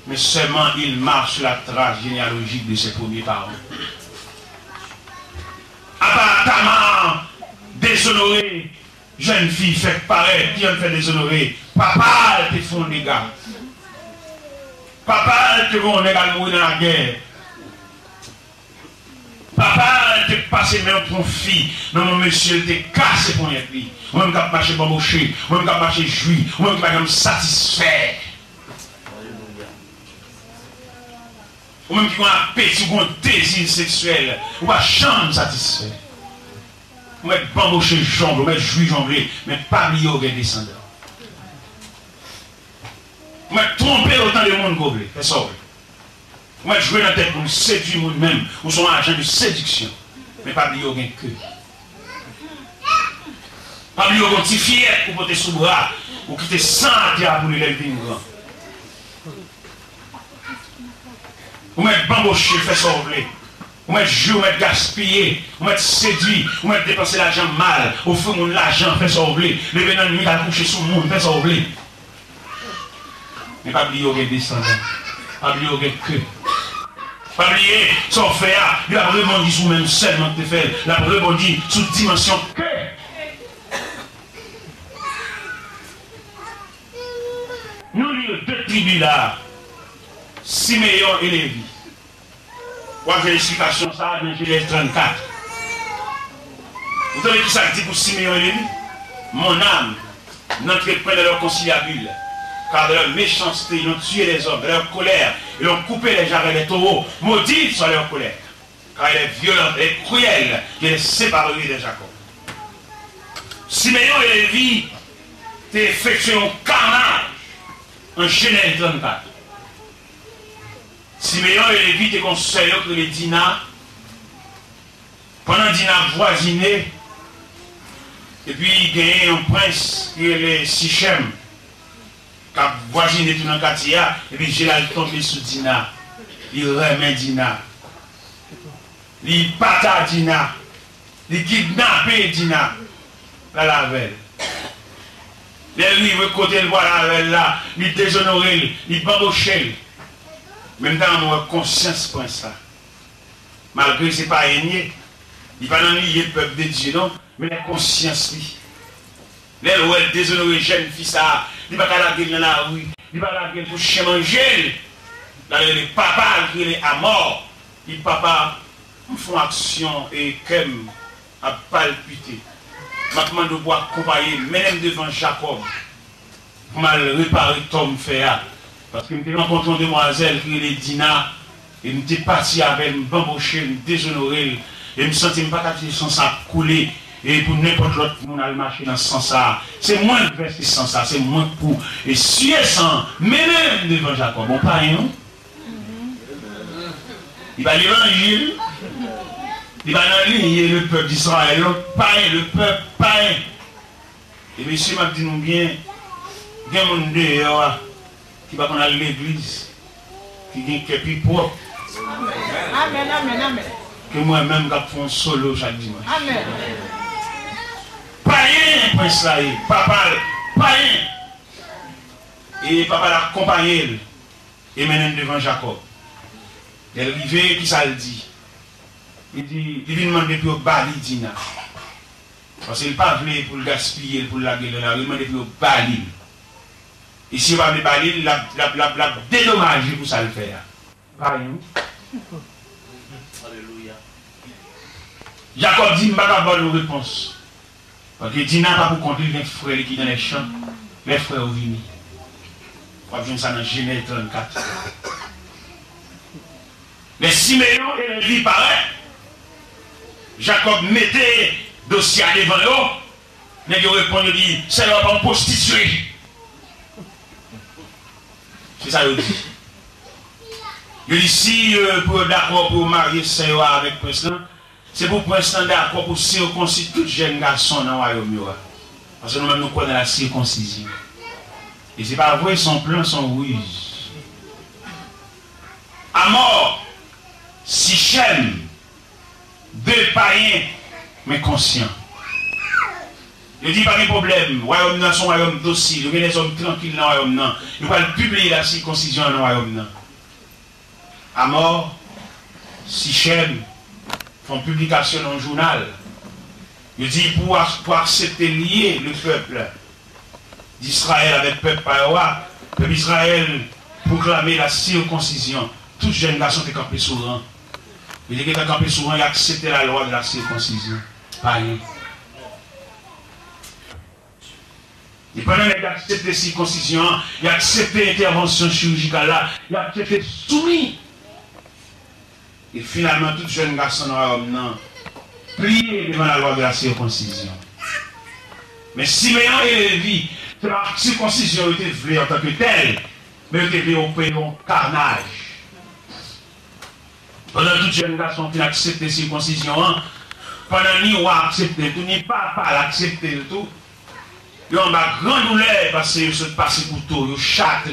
Mais seulement il marche sur la trace généalogique de ses premiers parents. Apparemment, déshonoré, jeune fille fait pareil, qui en fait déshonoré. Papa, te font des gars. Papa, te vont mourir dans la guerre. Papa, te passe même pour fille. Non, mon monsieur, te casse pour les filles. Moi, je vais marcher bambouché. Moi, je vais marcher joui. Moi, je vais me satisfaire. Ou même qui ont un appétit ou un désir sexuel, ou pas chambre satisfait. Ou mettre bambouché jambe, ou mettre joui jamblé, mais pas lié au descendant. Ou mettre tromper autant de monde gobelet, c'est ça. Ou mettre jouer dans la tête pour séduire le monde même, ou son agent de séduction, mais pas lié au gain que. Pas lié au petit fier pour porter sous bras, ou quitter sans diable pour l'élever une grande. Ou mettre bamboché, fait sauver. Ou mettre jouer, ou mettre gaspiller, ou mettre séduit, ou mettre dépenser l'argent mal, au fond de l'argent, fait sauver. Le venant de nuit à coucher sous le monde, fait sauver. Mais pas oublier au descendant. Pas oublier au que. Pas oublier son fait, il a rebondi sous même seulement que tu fais. Il a rebondi sous dimension que. Nous lisons deux tribus là. Siméon et Lévi. Pour faire l'explication ça dans Genèse 34. Vous savez qui ça dit pour Siméon et Lévi? Mon âme n'entre pas dans leur conciliabule. car de leur méchanceté, ils ont tué les hommes, de leur colère, ils ont coupé les jarrets des taureaux, maudits soit leur colère, car elle est violente et cruelle, il les sépare de Jacob. Siméon et Lévi t'ont effectué un carnage en Genèse 34. Siméon et Lévi t'ont conseillé que les Dina, pendant Dina voisiné, et puis il y a un prince qui est le Sichem, qui a voisiné tout dans le quartier, et puis Gélal tombé sous Dina, il remet Dina, il pata Dina, il kidnappé Dina, la lavelle. Les livres côté le voilà lavelle là, il déshonoré, il bamboché. Même dans nos conscience pour ça. Malgré que ce n'est pas aigné, il va dans le peuple de Dieu, non, mais la conscience, lui. Les où elle déshonoré jeune fille, ça, il va pas la gueule dans la rue, il va la gueule pour chez manger. Dans le papa qui est à mort, il papa font action et qu'aime à palpiter. Maintenant, de boire accompagner, même devant Jacob, pour mal réparer Tom Féa. Parce que je me rencontré une demoiselle qui est Dina, et je suis parti avec elle, je me bamboché, je me déshonoré, et je me sentais pas capable sans ça couler, et pour n'importe l'autre monde à marcher dans ce sens-là. C'est moins de verser sans ça, c'est moins pour. Et si elle sent, même devant Jacob, bon, pas rien. Il va l'évangile, il va enligner le peuple d'Israël, païen, le peuple païen. Et monsieur m'a dit nous bien, il y a un monde dehors qui va aller à l'église, qui vient qui est plus propre. Amen, amen, amen. Que moi-même, je fais un solo chaque dimanche. Amen. Païen, prince là, papa, païen. Et papa l'a accompagné, et maintenant devant Jacob. Il est arrivé, qui ça le dit? Il dit, il lui demande pour Bali Dina. Parce qu'il n'a pas voulu pour le gaspiller, pour la gueule, il demande pour Bali. Et si il va me Bali, il l'a dédommagé pour ça le faire. Alléluia. Jacob dit, je ne vais pas avoir de réponse. Parce que Dina n'a pas pour compter les frères qui sont dans les champs, les frères au vini. On va voir ça dans Genèse 34. Mais Siméon et Lévi paraît. Jacob mettait dossier devant eux. Mais il répond, il dit, ça ne va pas me prostituer. C'est ça qu'il dit. Il dit, si pour d'accord pour marier ça avec Prince, c'est pour Prince d'accord pour circoncire tout jeune garçon dans le royaume. Parce que nous-mêmes nous connaissons la circoncision. Et ce n'est pas vrai, son plan, son ruse. À mort, Sichem, deux païens, mais conscients. Je dis pas de problème, le royaume dans son royaume docile, il y a des hommes tranquilles dans le royaume. Il va publier la circoncision dans le royaume. À mort, Sichem font publication dans le journal. Il dit pour accepter lier le peuple d'Israël avec le peuple païen, le peuple d'Israël proclamer la circoncision. Tout jeune garçon qui est campé sur rang. Il est campé sur rang, il a accepté la loi de la circoncision. Païen. Et pendant qu'il a accepté la circoncision, il a accepté l'intervention chirurgicale là, il a accepté soumis. Et finalement, tout jeune garçon dans l'homme, plié devant la loi de la circoncision. Mais Siméon et Lévi, la circoncision était vraie en tant que telle, mais elle était opérée en carnage. Pendant tout jeune garçon qui a accepté la circoncision, pendant ni roi accepté tout, ni papa accepté tout, il y a une grande douleur parce que se passe couteau, il châtre.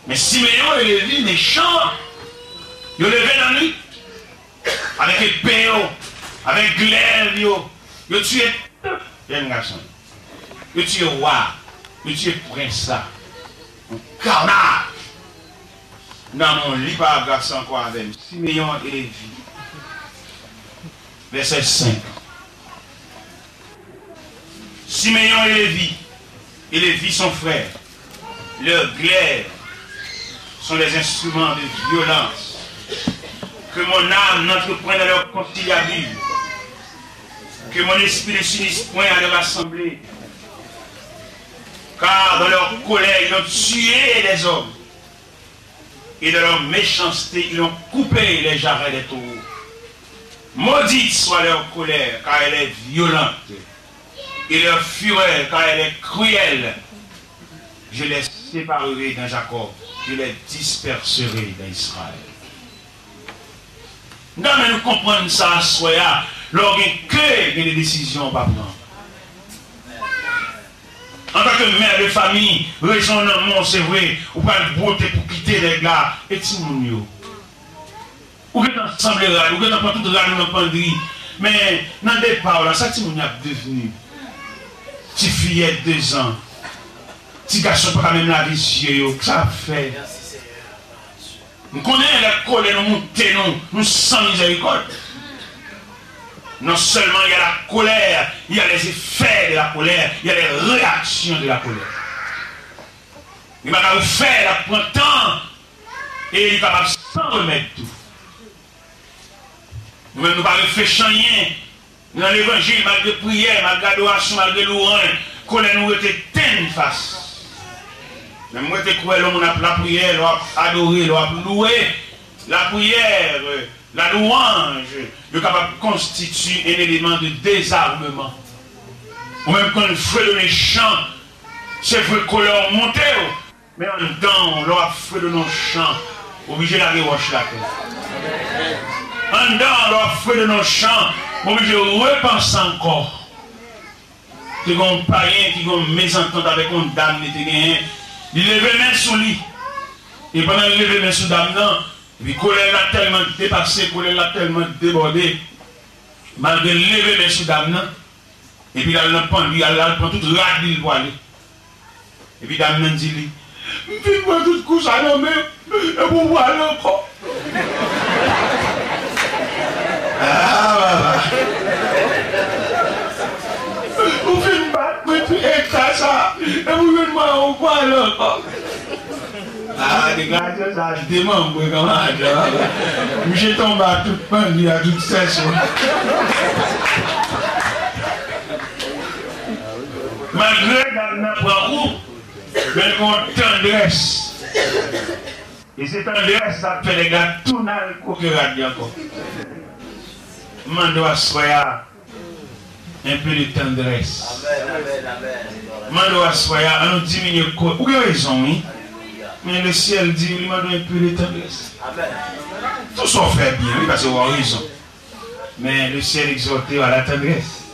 Mais Siméon et Lévi, méchants, ils levé dans la nuit, avec les péos, avec glaive, ils tué tout jeune garçon. Ils tué roi, ils tué prince, un carnage. Dans mon lit, par garçon, quoi avec Siméon et Lévi. Verset 5. Siméon et Lévi sont frères. Leurs glaives sont les instruments de violence. Que mon âme n'entreprenne à leur conciliabule. Que mon esprit ne s'unisse point à leur assemblée. Car dans leur colère, ils ont tué les hommes. Et dans leur méchanceté, ils ont coupé les jarrets des taureaux. Maudite soit leur colère, car elle est violente. Et leur fureur, car elle est cruelle. Je les séparerai dans Jacob. Je les disperserai dans Israël. Non, mais nous comprenons ça, soya. Lorsqu'il y a des décisions, pas prendre. En tant que mère de famille, raison non, c'est vrai, ou pas le beauté pour quitter les gars, et si nous ou que ensemble là, ou que dans tout là dans penderie, mais dans le départ là, ça nous a devenu. Petit fillette 2 ans, petit garçon pas même la vie, ça fait. Nous connaissons la colère, nous montons, nous sans miséricorde. Non seulement il y a la colère, il y a les effets de la colère, il y a les réactions de la colère. Il va vous faire, il prend temps et il est capable sans remettre tout. Nous-mêmes, nous ne réfléchissons rien. Dans l'évangile, malgré prière, malgré adoration, malgré louange, colère nous était teinte face. Même moi, je crois l'homme a la prière, l'homme adoré, l'homme loué, la prière. La louange est capable de constituer un élément de désarmement. Ou même quand le feu de les champs, c'est vrai qu'on leur monte, mais en dedans, on leur feu de nos champs, obligé d'aller wash la tête. En dedans, on leur feu de nos champs, obligé de repenser encore. Tu as un païen qui a une mésentente avec une dame, il lève main sous lui. Et pendant qu'il lève main sous dame, et puis, colère l'a tellement dépassé, colère l'a tellement débordé, malgré lever les sous-dames, et puis là, il prend toute la ville pour aller. Et puis, dame dit lui, dis-moi tout coup ça, non, mais, et pour voir encore. Ah, vous faites battre, mais tu es ça, et vous faites moi, on voit encore. Ah, les gars, ça, je demande, comment je tombe à toute peine, à toute session. Malgré la prend mais on tendresse. Et cette tendresse, ça fait les gars tout dans le coquerade encore. Mando à soya un peu de tendresse. Mando à soya, on diminue le corps. Où est raison, oui? Mais le ciel dit, il m'a donné un peu de tendresse. Tout ça fait bien, oui, parce qu'on a raison. Mais le ciel exhorté à la tendresse.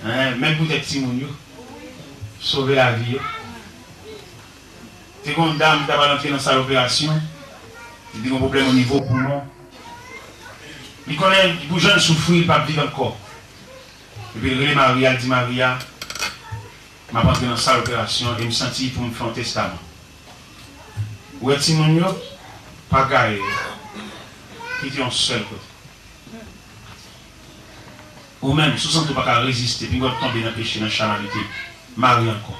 Hein? Même pour des petits mounions, sauver la vie. C'est une dame qui va entrer dans sa opération. Il a un problème au niveau poumon. Il connaît, pour jeunes souffrir, il ne peut pas vivre encore. Et puis il regarde Maria, il dit Maria, je vais entrer dans sa opération et je me sentis pour me faire un testament. Ou est-ce que pas gagné, qui est en seul côté. Ou même, si vous ne pouvez pas résister, puis vous tombez dans le péché, dans la charnalité, Marie encore.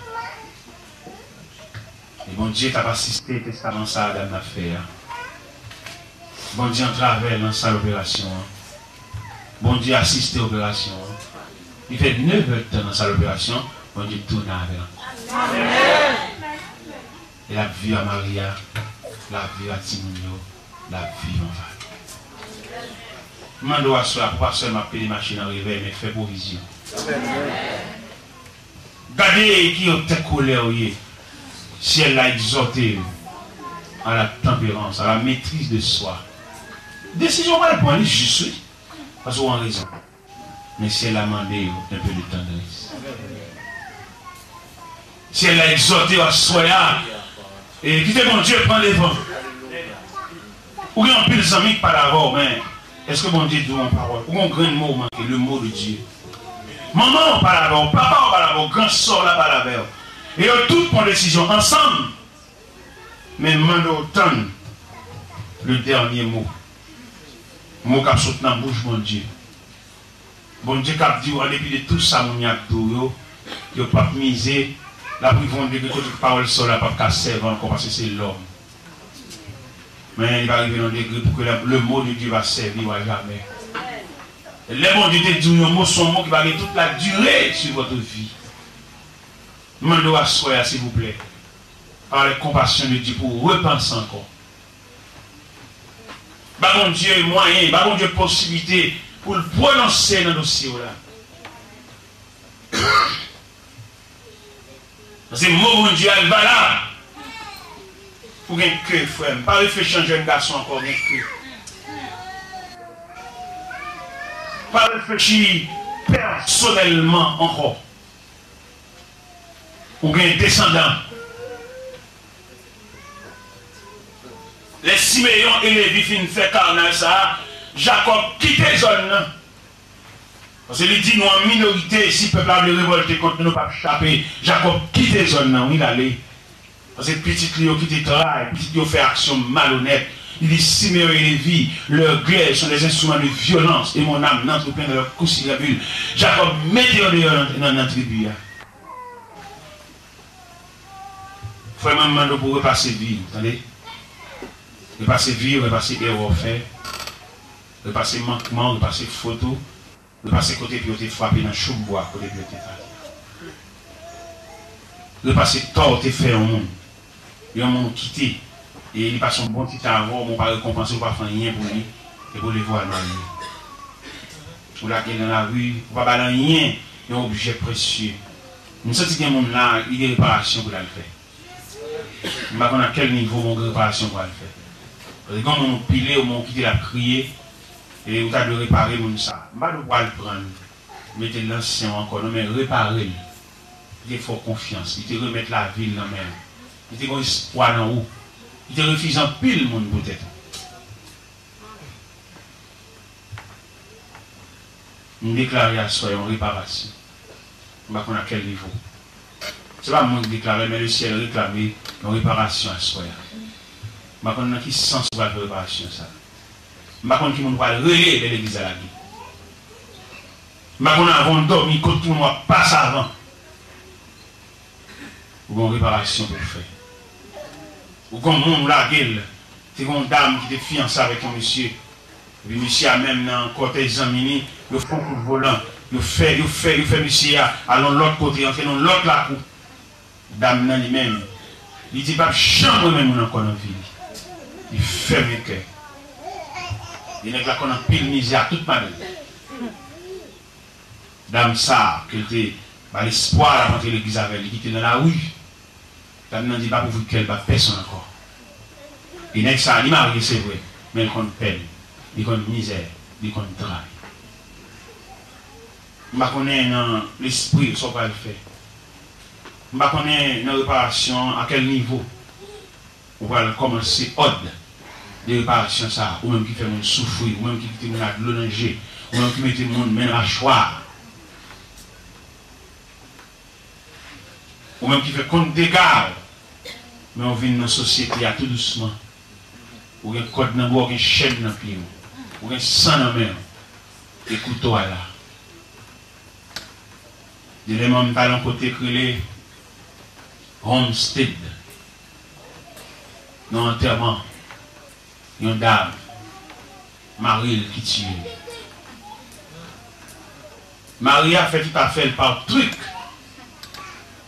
Et bon Dieu t'a assisté, testament ça dans l'affaire. Bon Dieu en travers dans sa opération. Bon Dieu assiste à l'opération. Il fait 9 heures dans sa opération, bon Dieu tourne avec. Amen. Et la vie à Maria, la vie à Timonio, la vie en va. Je ne dois pas seulement payer les machines à réveil, mais faire provision. Regardez qui est colère, si elle l'a exhorté à la tempérance, à la maîtrise de soi. Décision va le prendre juste, oui, parce qu'on a raison. Mais si elle a demandé un peu de tendresse, si elle l'a exhorté à soi, et qui mon Dieu prend les vents. Ou bien on peut les amis par d'abord, mais est-ce que mon Dieu dit en parole? Ou un grand mot manqué, le mot de Dieu. Maman par d'abord, papa par d'abord, grand sort là par d'abord. Et eux tous prennent décision ensemble. Mais maintenant autant le dernier mot. Mot qui a sauté dans la bouche mon Dieu. Bon Dieu qui a dit, en dépit de tout ça, mon yabdo, il n'a pas misé. La privation de que toute parole sur la pas servir encore parce que c'est l'homme. Mais il va arriver dans des degré pour que le mot de Dieu va servir à jamais. Les mots de Dieu te disent un mot, son mot qui va avoir toute la durée sur votre vie. Mando à soi, s'il vous plaît, par la compassion de Dieu, pour repenser encore. Bah mon Dieu, moyen, bah mon Dieu, possibilité pour le prononcer dans le dossier là. Parce que mon Dieu, elle va là. Pour un cœur, frère. Pas réfléchir un jeune garçon encore, un cœur. Pas réfléchir personnellement encore. Ou un descendant. Les Siméon et les Lévi fait carnal ça. Jacob quitte les zones. Parce qu'il dit nous en minorité, si le peuple a révolté contre nous, pas échapper. Jacob quitte les zones, où il allait. Parce que petit Léo qui te travaille, petit Léo fait action malhonnête. Il dit Siméon et Lévi, leurs glaives sont des instruments de violence et mon âme n'entreprend dans leur conciliabule. Jacob mettez en dehors dans la tribu. Frère, maman, pour repasser vie, vous entendez? Repasser vie, repasser erreur fait, repasser manquement, repasser photo, repasser côté puis vous frappé dans le chou-bois, côté puis vous fait. Repasser tort, vous fait au monde. Il y a un monde quitté. Et il passe un bon petit temps avant, on ne va pas récompenser, on ne va pas faire rien pour lui. Et pour les voir dans la rue. Pour la gueule dans la rue, on ne va pas faire rien. Il y a un objet précieux. Nous sommes dit que monde là, il y a des réparations pour le faire. Je ne sais pas à quel niveau mon réparation pour le faire. Parce que quand on pilé, on quitté la crier, et on a de réparer mon ça. Je ne vais pas le prendre. Mettez l'ancien encore, non, mais réparer. Il faut confiance. Il te remettre la ville dans la main. Il te un espoir dans où. Il te refuse en pile le monde peut-être. Nous déclarons à soi en réparation. Je ne sais pas à quel niveau. Ce n'est pas moi qui déclare, mais le ciel réclame en réparation à soi. Je ne sais pas qui sens pour la réparation. Je ne sais pas qui va relayer l'église à la vie. Je ne sais pas avant de dormir, quand tout le monde passe avant. Ou une réparation pour faire. Ou comme mon la gueule, c'est une dame qui était fiancée avec un monsieur. Et puis monsieur a même dans le côté examiné, il fait un coup de volant, il fait monsieur à l'autre côté, il fait l'autre la coupe. Dame nan lui-même, il dit pas chambre même encore dans la ville. Il ferme le cœur. Il n'est pas qu'on a pile misère toute ma vie. Dame ça, qui était l'espoir d'entrer l'église avec lui, qui était dans la rue. Dame nan dit pas pour vous qu'elle va personne encore. Il n'est que ça, il marié c'est vrai, mais il compte peine, il compte misère, il compte travail. Je ne connais pas l'esprit, ce qu'on va le faire. Je ne connais pas la réparation, à quel niveau on va commencer ordre de réparation, ça, ou même qui fait mon souffrir, ou même qui fait mon allongé, ou même qui met mon main mâchoire, ou même qui fait compte d'égards. Mais on vient dans la société à tout doucement. Ou un code dans le bois, une chaîne dans le pied, ou un sang dans la main, et couteau à là. Il y a des gens qui ont côté créé Homestead. Dans l'enterrement, il y a une dame, Marie qui tue. Marie a fait tout à fait par truc.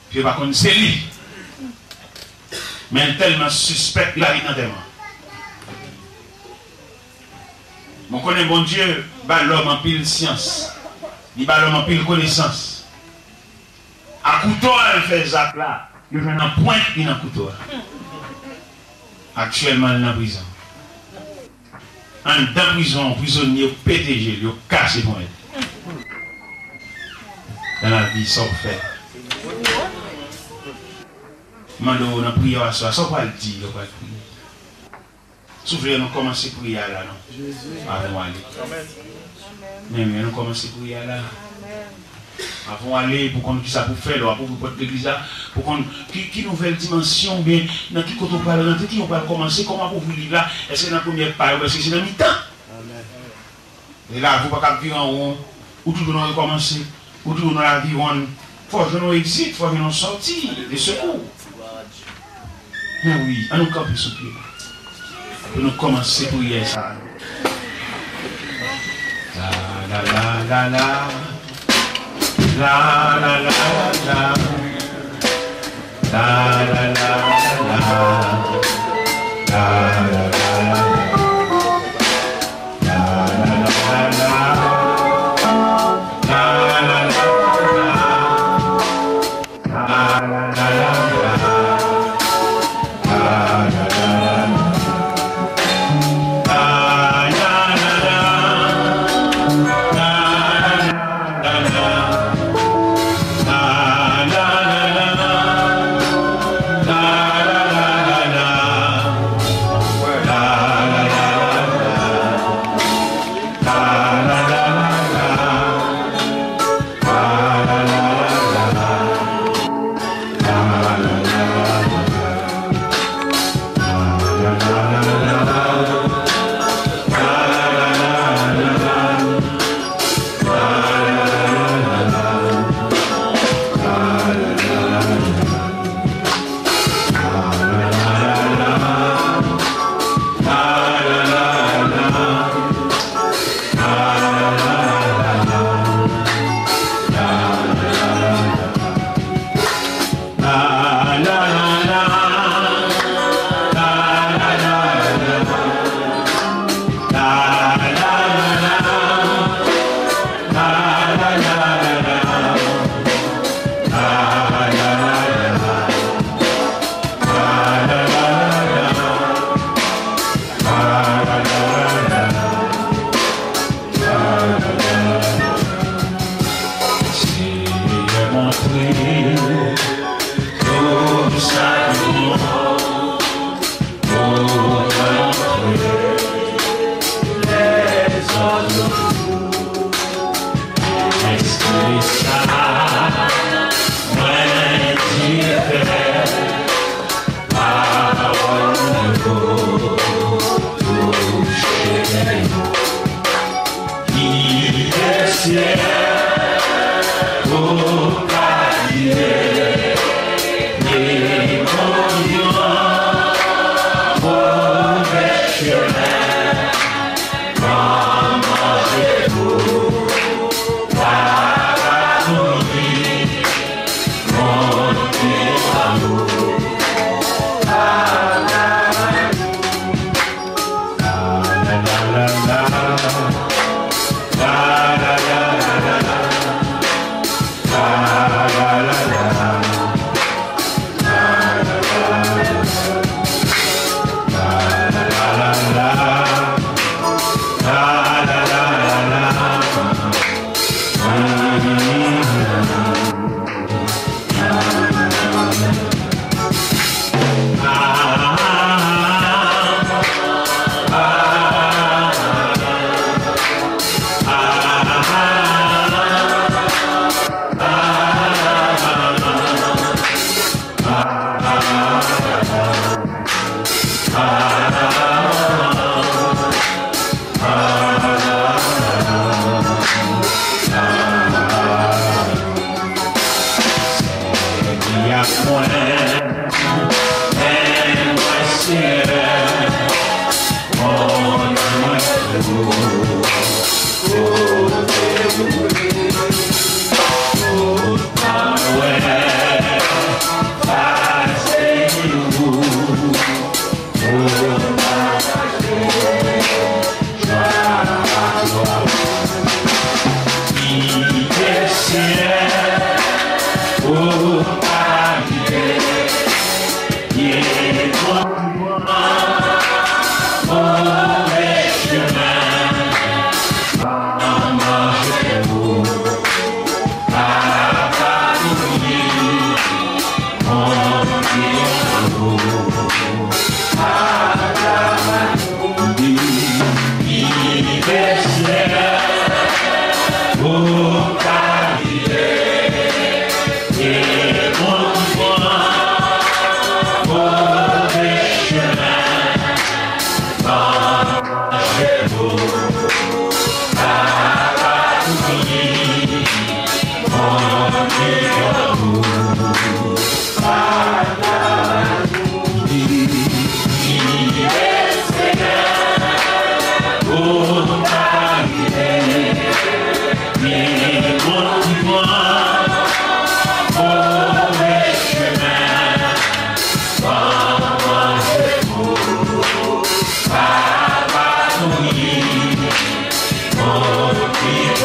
Puis par contre, c'est lui. Mais elle est tellement suspect là, il est dans on connaît bon Dieu, bah l'homme en pile science. Il bat l'homme en pile connaissance. À couteau, elle fait ça là. Il fait un point, il est en couteau. Actuellement, il est en prison. En dans prison, prisonnier, PTG, il casse pour elle. Dans la vie, ça fait. Mando, on a prié à soi, ça va le dire, on va le prier. Soufflez, nous commençons à prier là, non? Avant d'aller. Mais nous commençons à prier là. Avant d'aller, pour qu'on qui ça pour faire, pour vous porter l'église là, pour qu'on qui nouvelle dimension, bien, dans qui côté on parle, dans qui on va commencer, comment pour vous vivre là, est-ce que dans la première page, est-ce que c'est dans mi-temps? Et là, vous ne pouvez pas vivre en haut, ou tout le monde recommencer, ou tout le monde la vie, il faut que nous exit, il faut que nous sortir, des secours. Mais oui, à nous camper sous pied. Pour nous commencer à prier ça. La la la la la la la la la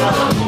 Amen.